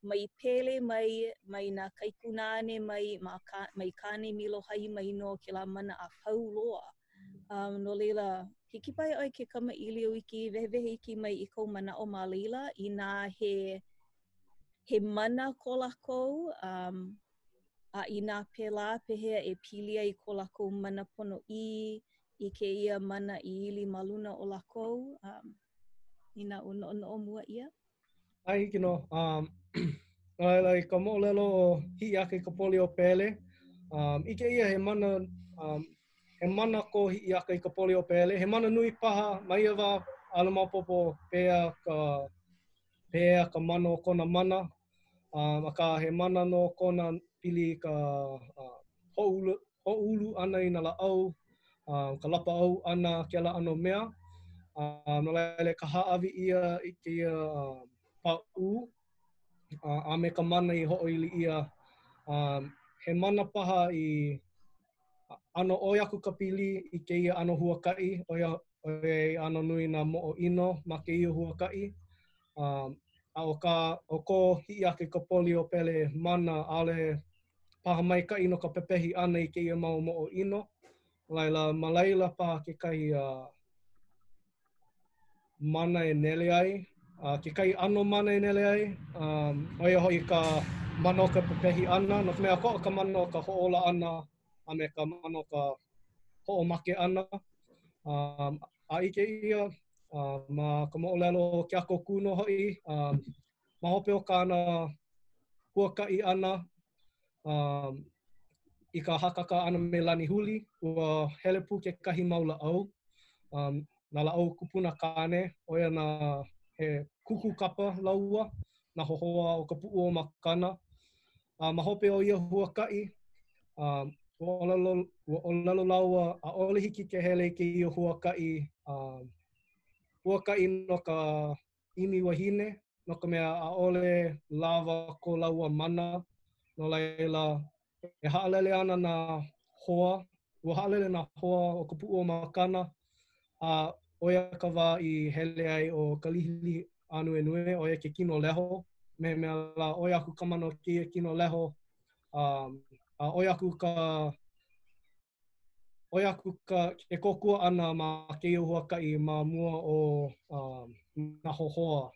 Mai pele mai nā kaikunane mai kane milo hai mai no ke la mana a pau loa. No leila, hiki pai oi ke kama ili o iki wehe iki mai I kou mana o ma leila I nā he mana ko lako. A I nā pēlā pehea e pili ai ko lako mana pono I ke ia mana I ili maluna o lako. I nā o mua ia. Ai hiki no, lai ka mo'olelo o hi'i ake ka poli o pele. Ike ia he mana ko hi'i ake ka poli o pele. He mana nui paha, mai awa ala maopopo pēa ka mana o kona mana. Aka he mana no kona pili ka ho'ulu ana I nā la'au, ka lapa au ana ke la ano mea. No laile ka ha'awi ia I ke ia pa'u, a me ka mana I ho'oili ia. He mana paha I ano oi aku ka pili I ke ia ano huaka'i, oi ano nui nā mo'o'ino ma ke ia huaka'i. A o ko hi'i ake ka poli o pele mana ale paha maika'i no ka pepehi ana I ke ia mau mo'o'ino. Laila, ma laila paha ke kai mana e nele ai. Ke kai ano mana e nele ai. Oia hoi ka mana o ka pepehi ana. No ka mea ko'a ka mana o ka ho'ola ana a me ka mana o ka ho'omake ana. A ike ia, ma ka mo'olelo ke ako kuno hoi. Ma hope o ka ana huaka'i ana. I ka hakaka ana me lani huli. Ua hele pu ke kahi mau la'au. Nā la'au kupuna kane. Oia nā he kuku kapa laua. Nā hohoa o ka pu'u o makana. Ma hope o ia huaka'i. Ua olelo laua a ole hiki ke hele ke ia huaka'i. Huaka'i no ka imi wahine. No ka mea a ole lava ko laua mana. No laila, e ha'alele ana nā hoa. Ua ha'alele nā hoa o ka pu'u o makana. Oia ka wā I hele ai o ka lihilihi anu e nue, oia ke kino leho. me mea la oi aku ka mano kia kino leho. Oi aku ke kokua ana ma ke huakai ma mua o na hohoa.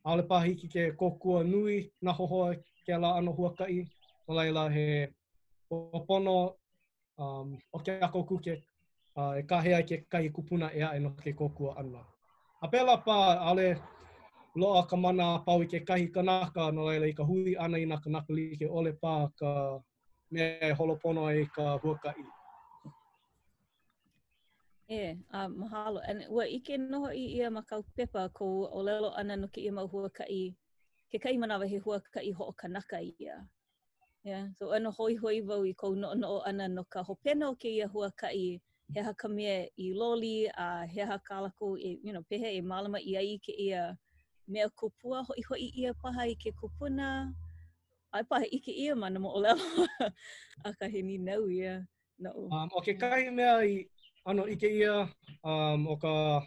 Aole pa hiki ke kokua nui na hohoa ke la ano huakai. O laila he opono o ke ako kuke e kahea ke kai kupuna ea e no ke kokua ana. A pela pa ale loa ka mana pau i ke kahi kanaka no laila i ka hui ana i na kanaka like ole pa ka mea e holopono ai ka huakai. Mahalo. And ua ike noho i ia ma kau pepa ko o lelo ana no ke ia mau huakai, ke kai manawa he huakai ho o kanaka ia. Yeah. So ano hoi hoi wau i kou no ana no ka hopena o ke ia huakai, he haka mea i loli, he haka alako, pehe e malama i ai ke ia Mea Kupua, hoi ia paha i ke kupuna. Ai paha i ke ia mana mo o lelo. A ka he ni nau ia. No. O ke kai mea i ano ike ia o ka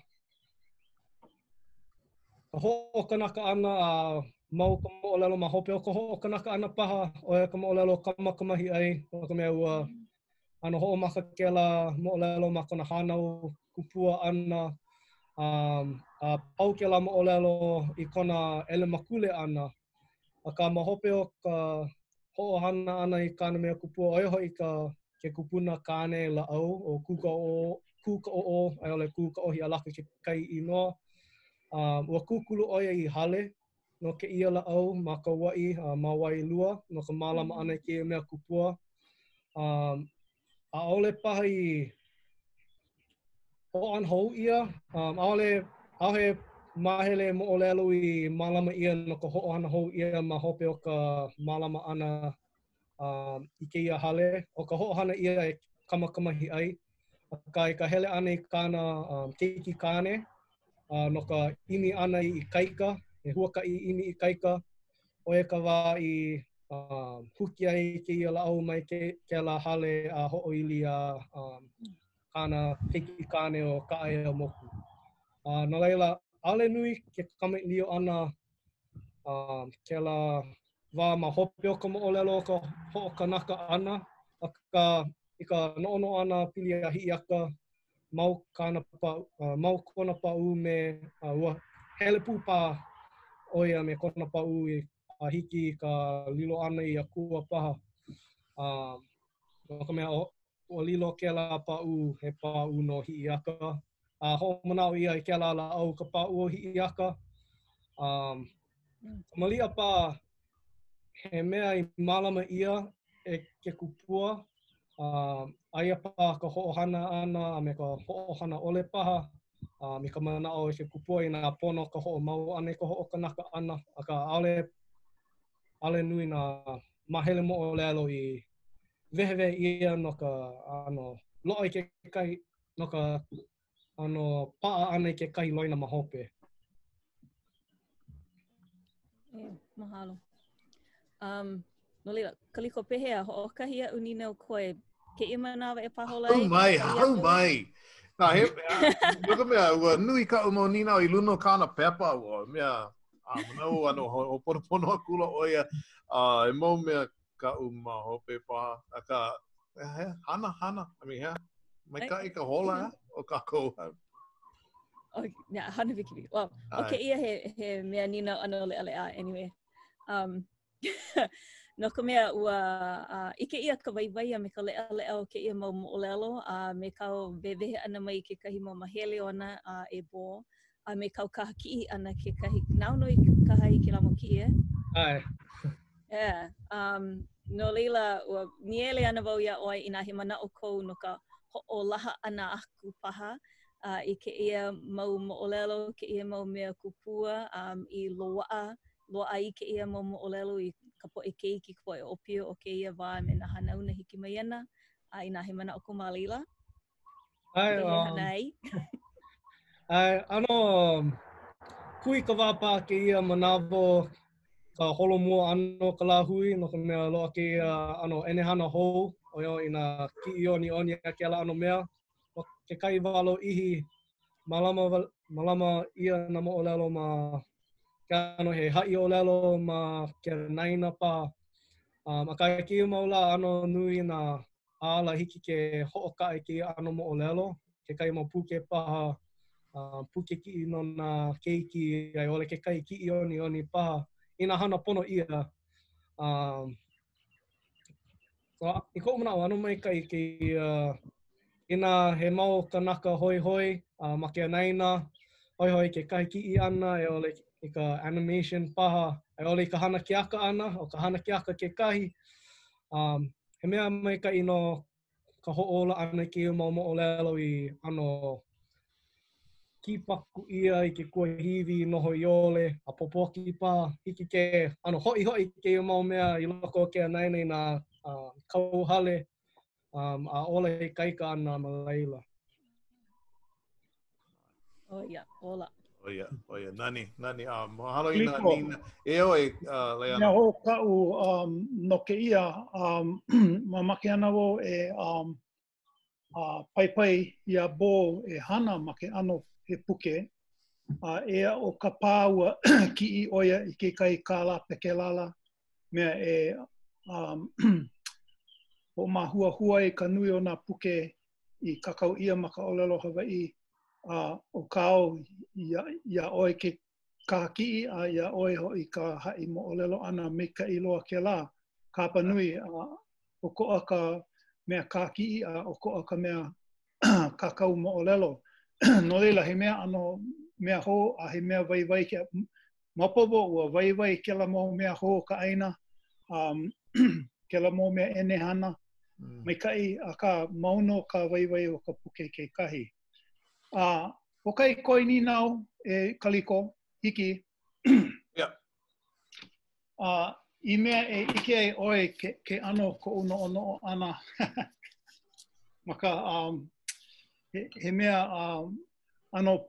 ho'okanaka ana mau ka mo'olelo ma hope o ka ho'okanaka ana paha o e ka mo'olelo kamakamahi ai o ka mea ua ano ho'omaka kela mo'olelo ma kona hanau kupua ana a pau kela mo'olelo i kona ele makule ana a ka ma hope o ka ho'ohana ana i kana mea kupua oiho i ke kupuna kane la au o kuka o ai ole kuka ohi alaka ke kai inoa. Ua kukulu oia i hale no ke ia la au ma ka wai ma wai lua no ka malama ana ke mea kupua. A ole paha i o an hou ia. Aole mahele mo olelo i malama ia no ka ho'ohana hou ia ma hope o ka malama ana i ke ia hale. O ka ho'ohana ia e kamakamahi ai. Ka hele ana i kana keiki kane. No ka imi ana i kaika, e huakai imi i kaika, o e ka wā i huki ai ke ia la au mai ke la hale a ho'oili a kana keiki kane o ka aia moku. No leila, ale nui ke kamailio ana ke la wā ma hope o ka mo'olelo o ka ho'okanaka ana, i ka no'ono ana pili a hi'iaka, mau kona pa'u me ua hele pūpā oia me kona pa'u i hiki ka lilo ana i a kua paha. No ka mea o lilo ke la pa'u he pa'u no hi'iaka. Ho'omanao ia i ke la au ka pa'u o hi'iaka. Malia pa he mea i malama ia e ke kupua. Aia pa ka ho'ohana ana a me ka ho'ohana ole paha. Me ka mana'o i ke kupua i nā pono ka ho'omau ana i ka ho'okanaka ana. A ka ale nui nā mahele mo o lelo i wehewe ia no ka loa i ke kai no ka pa'a ana i ke kai loina ma hope. Mahalo. No leila, kaliko pehea ho'okahi a'u ni nau koe ke ia manawa e pahola ai? Hau mai! Nā he, nuka mea, ua nui ka umo nina o i luno kāna pepa ua, mea, manau ano ho pono a kula oia, e mau mea ka uma hope paha, a ka, hana, I mean, mai ka i ka hola o ka kou. Yeah, hana wiki. Well, okay, ia he mea nina ano lea anyway. No ka mea ua ike ia ka waiwai a me ka lea o ke ia mau mo'olelo me kau wewehe ana mai ke kahi mau mahele o ana e bo me kau kahaki'i ana ke kahi nauno i kaha i ke lamo ki e. Ai. Yeah. No leila ua niele ana wau ia oi i nā he mana o kou no ka ho'olaha ana aku paha i ke ia mau mo'olelo, ke ia mau mea kupua i loa'a i ke ia mau mo'olelo i ka po'e keiki, ka po'e opio o ke ia wā me nā hanau na hiki mai ana i nā he mana o ko malila. Ai, He hana ai. Ai, kui ka wā pā ke ia manawo ka holomua ano ka lāhui, no ka mea loa ke ia enehana hou, o iao i nā ki ioni a ke ala ano mea. O ke kai walo ihi, malama ia na mo'olelo ma ano he ha'i o lelo ma ke naina pa. A ka ki maula ano nui na ala hiki ke ho'oka'i ki ano mo o lelo. Ke kai mo puke paha, puke ki no na keiki, ai ole ke kai ki oni paha. Ina hana pono ia. So, I ko'u mana'o, ano mai kai ke ina he mau kanaka hoi hoi, ma ke naina, hoi hoi ke kai ki'i ana, e ole i ka animation paha, e ole i ka hana keaka ana, o ka hana keaka ke kahi. He mea mai kai no ka ho'ola ana ki mau mo o lelo i ano kipaku ia i ke kuahiwi noho i ole, a popoki pa, hiki ke, ano hoi hoi ke mau mea i loko ke naina i nā kauhale, a ola he kaika ana ma laila. Ia, ola. Oia, nani, mahalo i nā Liko. nina. E oi, Mea Leana. ho ka'u no ke ia, mamake ana wo e pai ia bō e hana ma ke ano he puke. Ea o ka pāua ki I oia I ke kai kāla peke lala. Mea e o ma hua I ka nui o nā puke I kakau ia ma ka olelo Hawaii. O kao ia oi ke kāki'i a ia oi ho I ka ha'i mo olelo ana me ka iloa ke la. Kapa nui o ko'a ka mea kāki'i a o ko'a ka mea kakau mo olelo. No leila he mea ano mea ho a he mea vai ke mapopo ua vai ke la mo mea ho ka aina. Ke la mo mea ene hana. Mai kai a ka mauno ka vai o ka puke ke kahi. O kai koi ni nau e kaliko, hiki. Yeah. I mea e ike ai oi ke ano ko uno ono ana. Maka he mea ano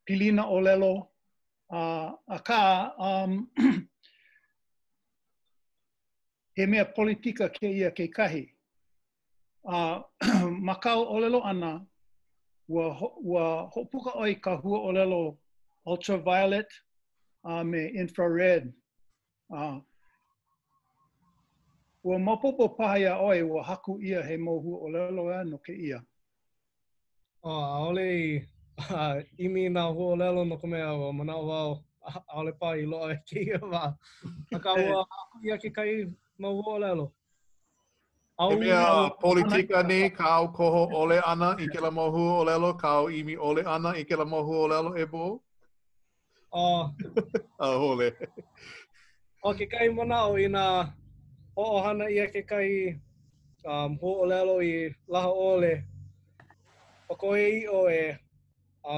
pilina o lelo. A ka he mea politika ke ia ke kahi. Makau o lelo ana. Ua hopuka oi ka hua o lelo ultraviolet me infrared. Ua mapopo paha ia oi ua haku ia he mau hua o lelo no ke ia. Aole imi nā hua o lelo no ka mea o manao wau, aole pa I loa e ke ia wā. Aka ua haku ia ke kai mau hua o lelo. He mea Au politika ni, ka au koho ole ana I ke la mohu o lelo, ka au imi ole ana I ke la mohu o lelo e bo? Hole. O ke kai manao I nā ho'ohana ia ke kai hua o lelo I laha ole. O ko e o e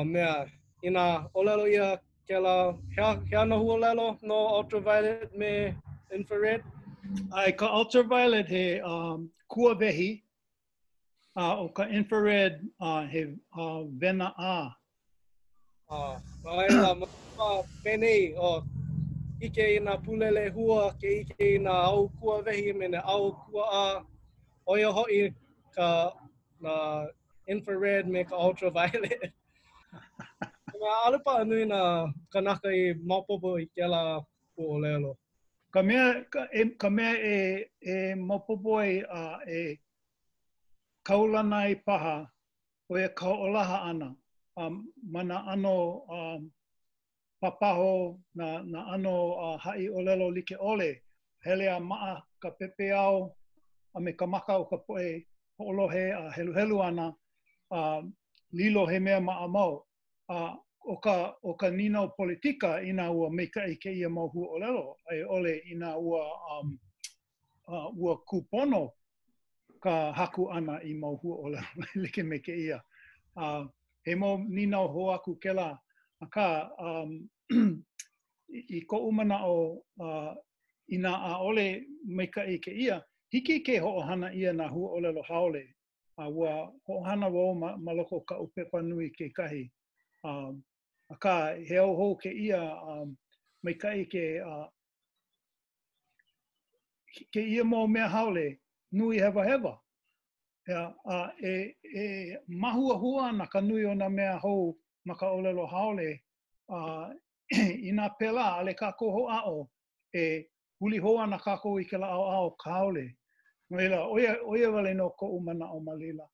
mea, I nā o lelo ia ke la he ana hua o lelo no ultraviolet me infrared. Ai ka ultraviolet he kua vehi. O ka infrared he vena a. Maela, penei o ike I nā pulele hua, ke ike I nā au kua vehi me ne au kua a. Oia hoi ka na infrared me ka ultraviolet. Mea alepa nui nā kanaka I maupopo I ke la hua o lelo. Ka mea e mapopo e kaulana I paha o e kaolaha ana. Mana ano papaho na ano ha'i o lelo like ole. Hele a maa ka pepe au a me ka maka o ka poe ho'olohe a helu ana. Lilo he mea maa mau. O ka nina o politika ina ua meika I ke ia mau hua o lelo. Ai ole ina ua kupono ka haku ana I mau hua o lelo. Like me ke ia. He mau nina o ho aku ke la. Aka I ko umana o ina a ole meika I ke ia. Hiki ke ho'ohana ia na hua o lelo haole. Ua ho'ohana wau ma loko ka upepa nui ke kahi. Aka he au hou ke ia mai kai ke ia mo mea haole nui hewa. Mahua hua na ka nui o na mea hou ma ka olelo haole i nā pela ale kako ho'a'o e huli hoa na kako i ke la ao kaole. No ila, oia wale no ko mana'o malila.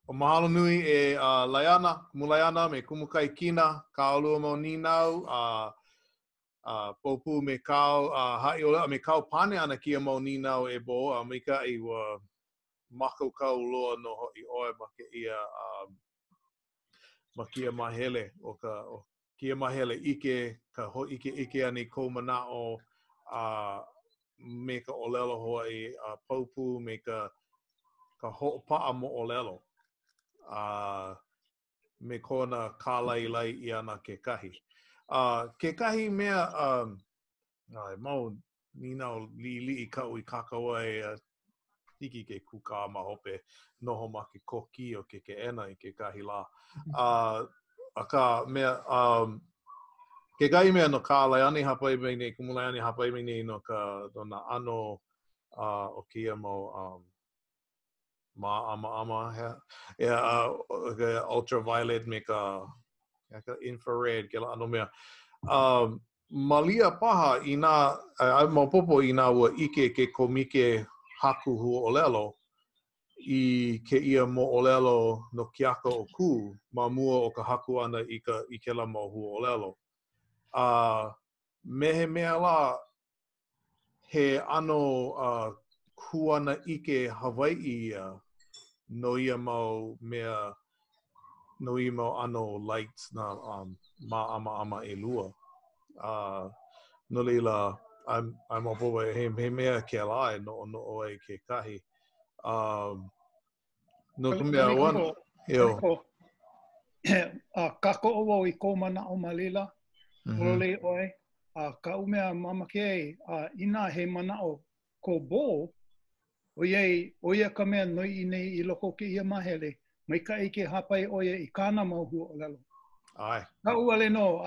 O mahalo nui e Laiana, Mulaiana me kumukai kina, ka olua mo ninau, popu me kau, hai ola me kau pane ana kia mo ninau e bo, a mika i wa mako kau loa no hoi oe ma ke ia, ma kia mahele, o kia mahele ike, ka ho ike ani kou mana'o, me ka olelo hoi, popu me ka ho'opa'a mo olelo. Me kona kālailai i ana ke kahi. Ke kahi mea, mau ninau li kau i kakau ai hiki ke kuka ma hope noho ma ke koki o ke ena i ke kahi la. Aka mea, ke kahi mea no kālaiani hapai mai nei, kumulaiani hapai mai nei no ka dona ano o kia mo ma ama ultraviolet me ka infrared ke la ano mea malia paha i nā maupopo i nā ua ike ke komike haku hu olelo i ke ia mo olelo no kiaka o ku ma mua o ka haku ana i ke la mo hu olelo mehe mea la he ano kuana ike Hawaii ia no ia mau mea no ia mau ano lights na ma ama e lua no leila I'm a boy he mea ke lai no oe ke kahi no ka mea wan yo kako o wau i ko mana'o malila olole oe ka umea mama ke ina he mana'o ko bo oia ka mea noi i nei i loko ke ia mahele mai ka ike hapai oia i kāna mau hua olelo. Ai. Ka uale no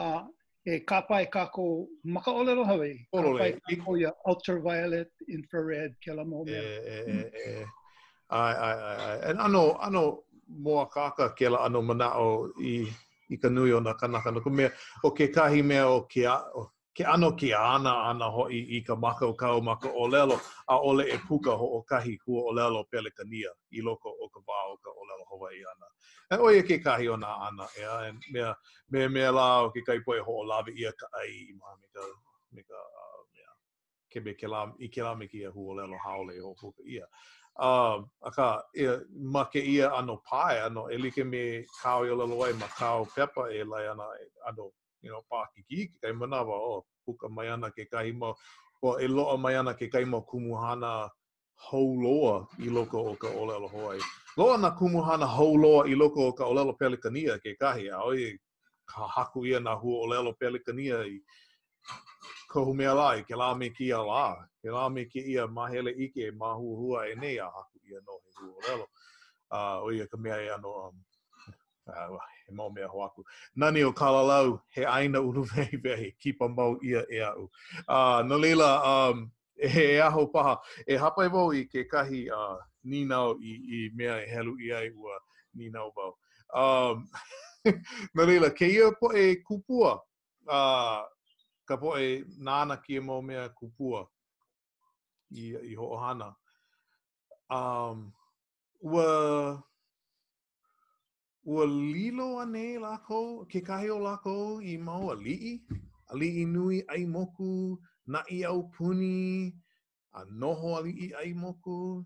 e kapai kako maka olelo Hawaii. Kapai kako ia ultraviolet, infrared, ke la mau mea. Ai. And ano moa kaka ke la ano mana'o i ka nui o na kanaka no ka mea o ke kahi mea o ke ano ki ana hoi i ka makau maka olelo a ole e puka ho o kahi hua olelo pelekania i loko o ka wā o ka olelo Hawaii ana. E oia ke kahi o nā ana ea mea la o ke kaipoe ho o lawe ia ka ai i maha me ka kebe ke la me kia hua olelo haole ho puka ia. Aka ma ke ia ano pae ano e like me kao i olelo ai ma kao pepa e lai ana ano pākiki kai manawa puka mai ana ke kahi mo e loa mai ana ke kahi mo kumuhana hauloa i loko o ka olelo Hawaii. Loa na kumuhana hauloa i loko o ka olelo pelekania ke kahi a oi ka haku ia na hua olelo pelekania i kohu mea la i ke la me kia la. Ke la me ki ia mahele ike ma hua e nei a haku ia no he hua olelo. Oia ka mea e ano he mau mea hoaku. Nani o kalalau, he aina uru vehi, kipa mau ia e au. No leila, he aho paha, e hapai wau i ke kahi ninau i mea e helu i ai ua ninau wau. No leila, ke ia po e kupua, ka po e nāna kia mau mea kupua i ho'ohana. Ua lilo ane lako, ke kahi o lako i mau ali'i nui ai moku, na'i au puni, a noho ali'i ai moku.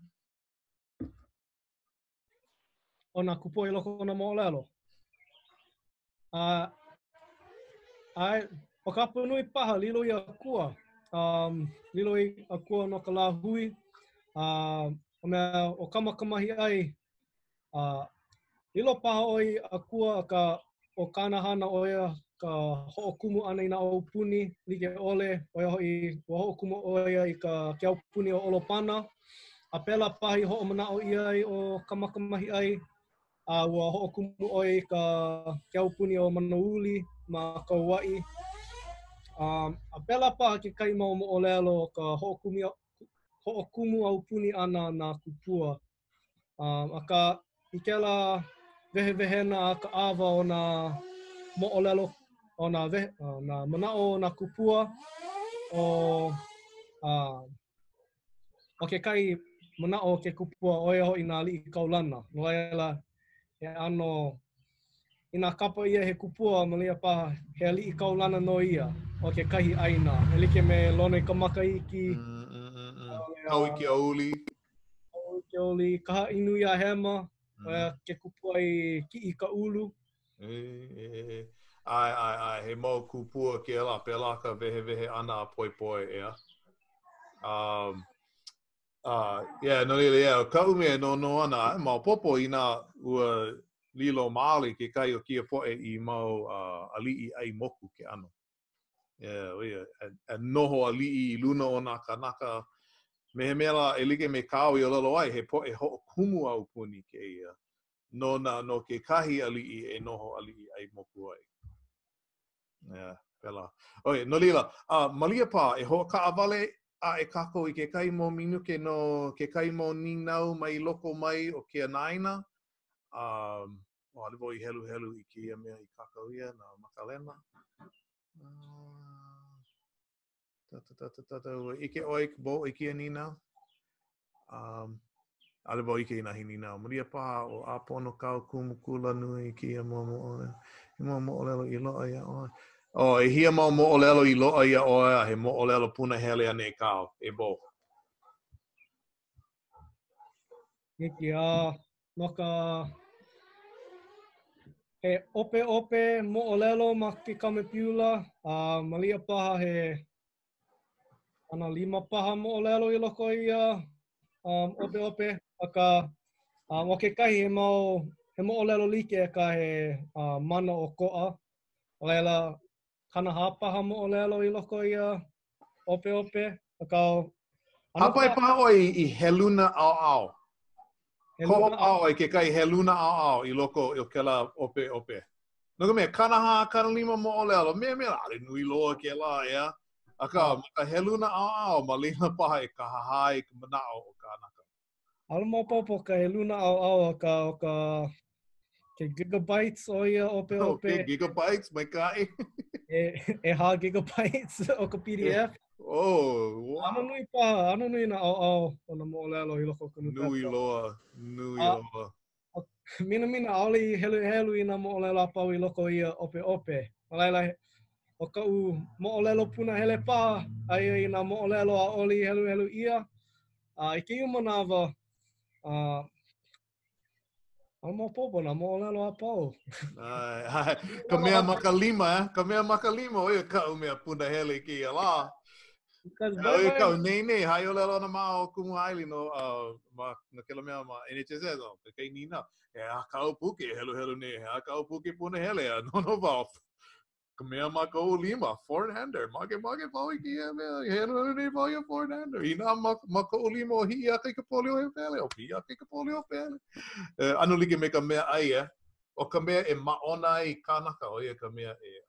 O nā kupua i loko o nā mo'olelo. O ka punui paha, lilo i akua. Lilo i akua no ka la hui. O mea o kamakamahi ai, ilo paha oi akua o kāna hana oia ka ho'okumu ana i nā aupuni like ole oia hoi ho'okumu oia i ka ke aupuni o Olopana. A pela paha i ho'omana'o i ai o kamakamahi ai. Ua ho'okumu oi ka ke aupuni o Manauli ma ka Hawaii. A pela paha ke kai mau mo'olelo ka ho'okumu aupuni ana nā kupua. Aka i kela wehewehena ka awa o nā mo'olelo, o nā mana'o o nā kupua, o ke kai mana'o o ke kupua o ia ho'i nā li'i kaulana. No laila, he ano, i nā kapa ia he kupua, malia paha, he li'i kaulana no ia, o ke kahi aina. E like me lona i ka makaiki, Kau i ke auli. Kau i ke oli, kaha inu ia hema, ke kupua i ki i ka ulu. Ai, he mau kupua ke la pelaka vehe ana poi ea. Yeah, no lea, ka ume no ana, mau popo i nā ua lilo maali ke kai o kia poe i mau ali'i ai moku ke ano. Yeah, noho ali'i i luna o nā kanaka. Me mela e like me kāo i o lalo ai, he poe ho kumu au puni ke ia. No ke kahi ali'i e noho ali'i ai moku ai. Yeah, pela. Oi, no lila, malia pa, e ho ka avale a e kako i ke kai mo minuke no ke kai mo ninau mai loko mai o ke anaina. O alivo I helu I ke ia mea I kako ia na makalena. Tata, ike oik bo I ke ninau. Alivo I ke nahi ninau. Malia pa o apono kau kumukula nui I ke ia mo ole. I mo olelo I loa ia oi. E hia mau mo'olelo I loa ia oe, he mo'olelo puna hele ane e kao, e bo. Hiki no ka he ope mo'olelo ma ke kamepiula, malia paha he ana 5 paha mo'olelo I loko I ia ope, aka o ke kahi he mo'olelo like ka he mana o ko'a. O laila, kana hapaha mo'olelo I loko I ia ope, aka Hapai pa oi I heluna au. Ko au I ke kai heluna au I loko I ke la ope. No ka mea, kana 5 mo'olelo, mea, ale nui loa ke la, ea. Aka, maka heluna au, ma lina paha e ka hahai, ka manao o ka anaka. Ala mo popo ka heluna au ka ke gigabytes o ia ope. Okay, gigabytes, mai kai. e ha gigabytes o ka PDF. Oh, wow. Ano nui na au o na mo'olelo I loko ka Nui loa. Mina aoli helu I na mo'olelo apau I loko ia ope. Malaila, o ka u mo'olelo puna hele paha, ai I na mo'olelo a oli helu ia. I ke manawa, ala mo popo na mo'olelo apau. Ka mea maka 5, Ka mea maka 5, oia ka umea puna hele ki a la. Oia ka nei, hai o lelo na maa o kumu haili no ke la mea ma NHS o, ka kei nina. E a kau puke, helu ne, a kau puke puna hele, no vau. Ka mea maka o 5, forehand-hander, mage pau I ki e mea, helu ne pau ia forehand-hander. Ina maka o 5 o hi a kai ka poli o he pele, o hi a kai ka poli o pele. Ano like me ka mea ai o ka mea e maona ai kanaka, o ia ka mea e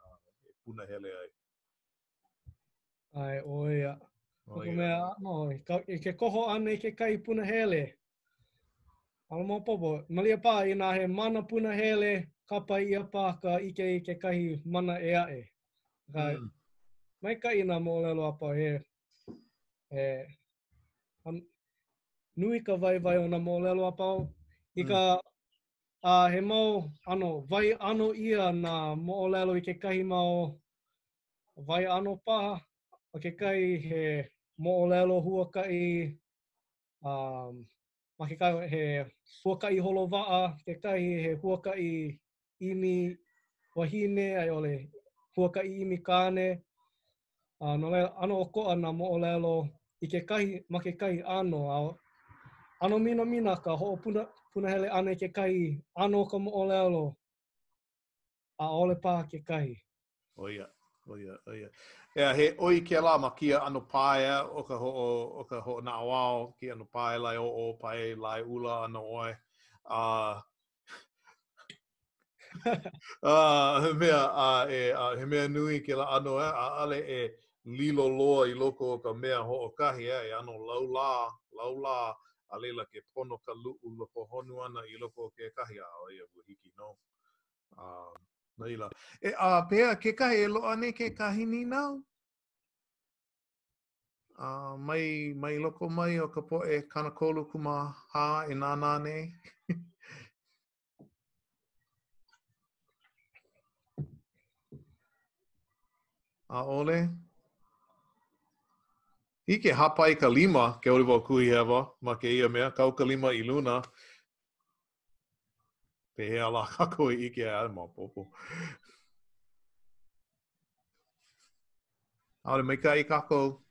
puna hele ai. Ai, oia. O ka mea, I ke koho ana I ke kai puna hele. Ala mo popo, malia pā I nā he mana puna hele, kapa ia pā ka ike I ke kahi mana e ae. Mai ka I nā mo'olelo apa nui ka vai o nā mo'olelo apau. I ka he mau vai ano ia nā mo'olelo I ke kahi mau vai ano paha. O ke kai he mo'olelo huakai, ma ke kai he huakai holovaa, ke kai he huakai imi wahine, ai ole huakai imi kane. No lea, ano o ko'a nā mo'olelo I ke kahi, ma ke kai ano. Ano mina ka ho'o puna hele ana I ke kai ano ka mo'olelo. A ole pā ke kai. Oia. Ea, he oi ke la ma kia ano pae o ka ho'o na awao, ki ano pae lai o pae lai ula ano oe. He mea nui ke la ano ale e lilo loa I loko o ka mea ho'o kahi e ano laula a leila ke pono ka lu'u loko honu ana I loko o ke kahi a o ia hiki no. Leila. Pea ke kahi e loa ne ke kahi ni nau? Mai loko mai o ka po'e kanakolu kumaha e nānā nei. Ole? Ike hapai ka lima ke ori wau kui hewa ma ke ia mea, kau ka lima I luna. Pehea la kako I ike a ma popo. Aole mai ka I kako.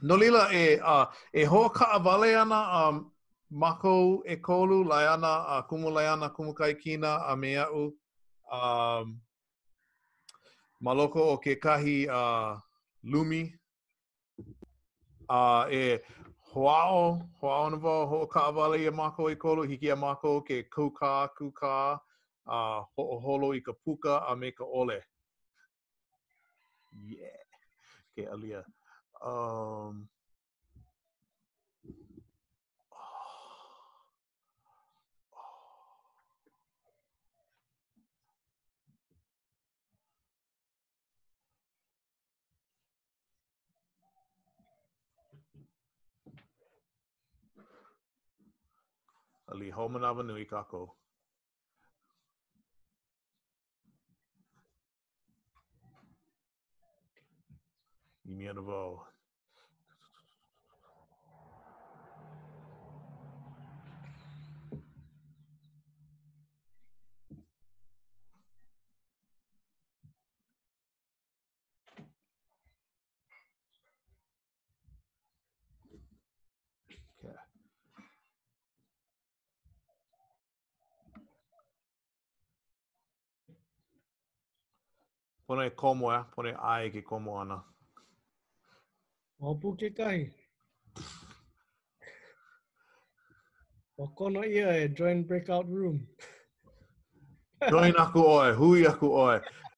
No lila e hoa ka vale ana mako e kolu lai ana kumu lai ana kumu kai kina a me au maloko o ke kahi lumi e hoao na wau ho ka vale e mako e kolu hiki a mako ke kuka ho holo I ka puka a me ka ole. Yeah. Ke alia. Ali homanawa nui kako. I mea na wau. Okay. Pone komo pone ai ke komo ana. Opu ke kahi. O kono ia e join breakout room. Join aku oe, hui aku oe.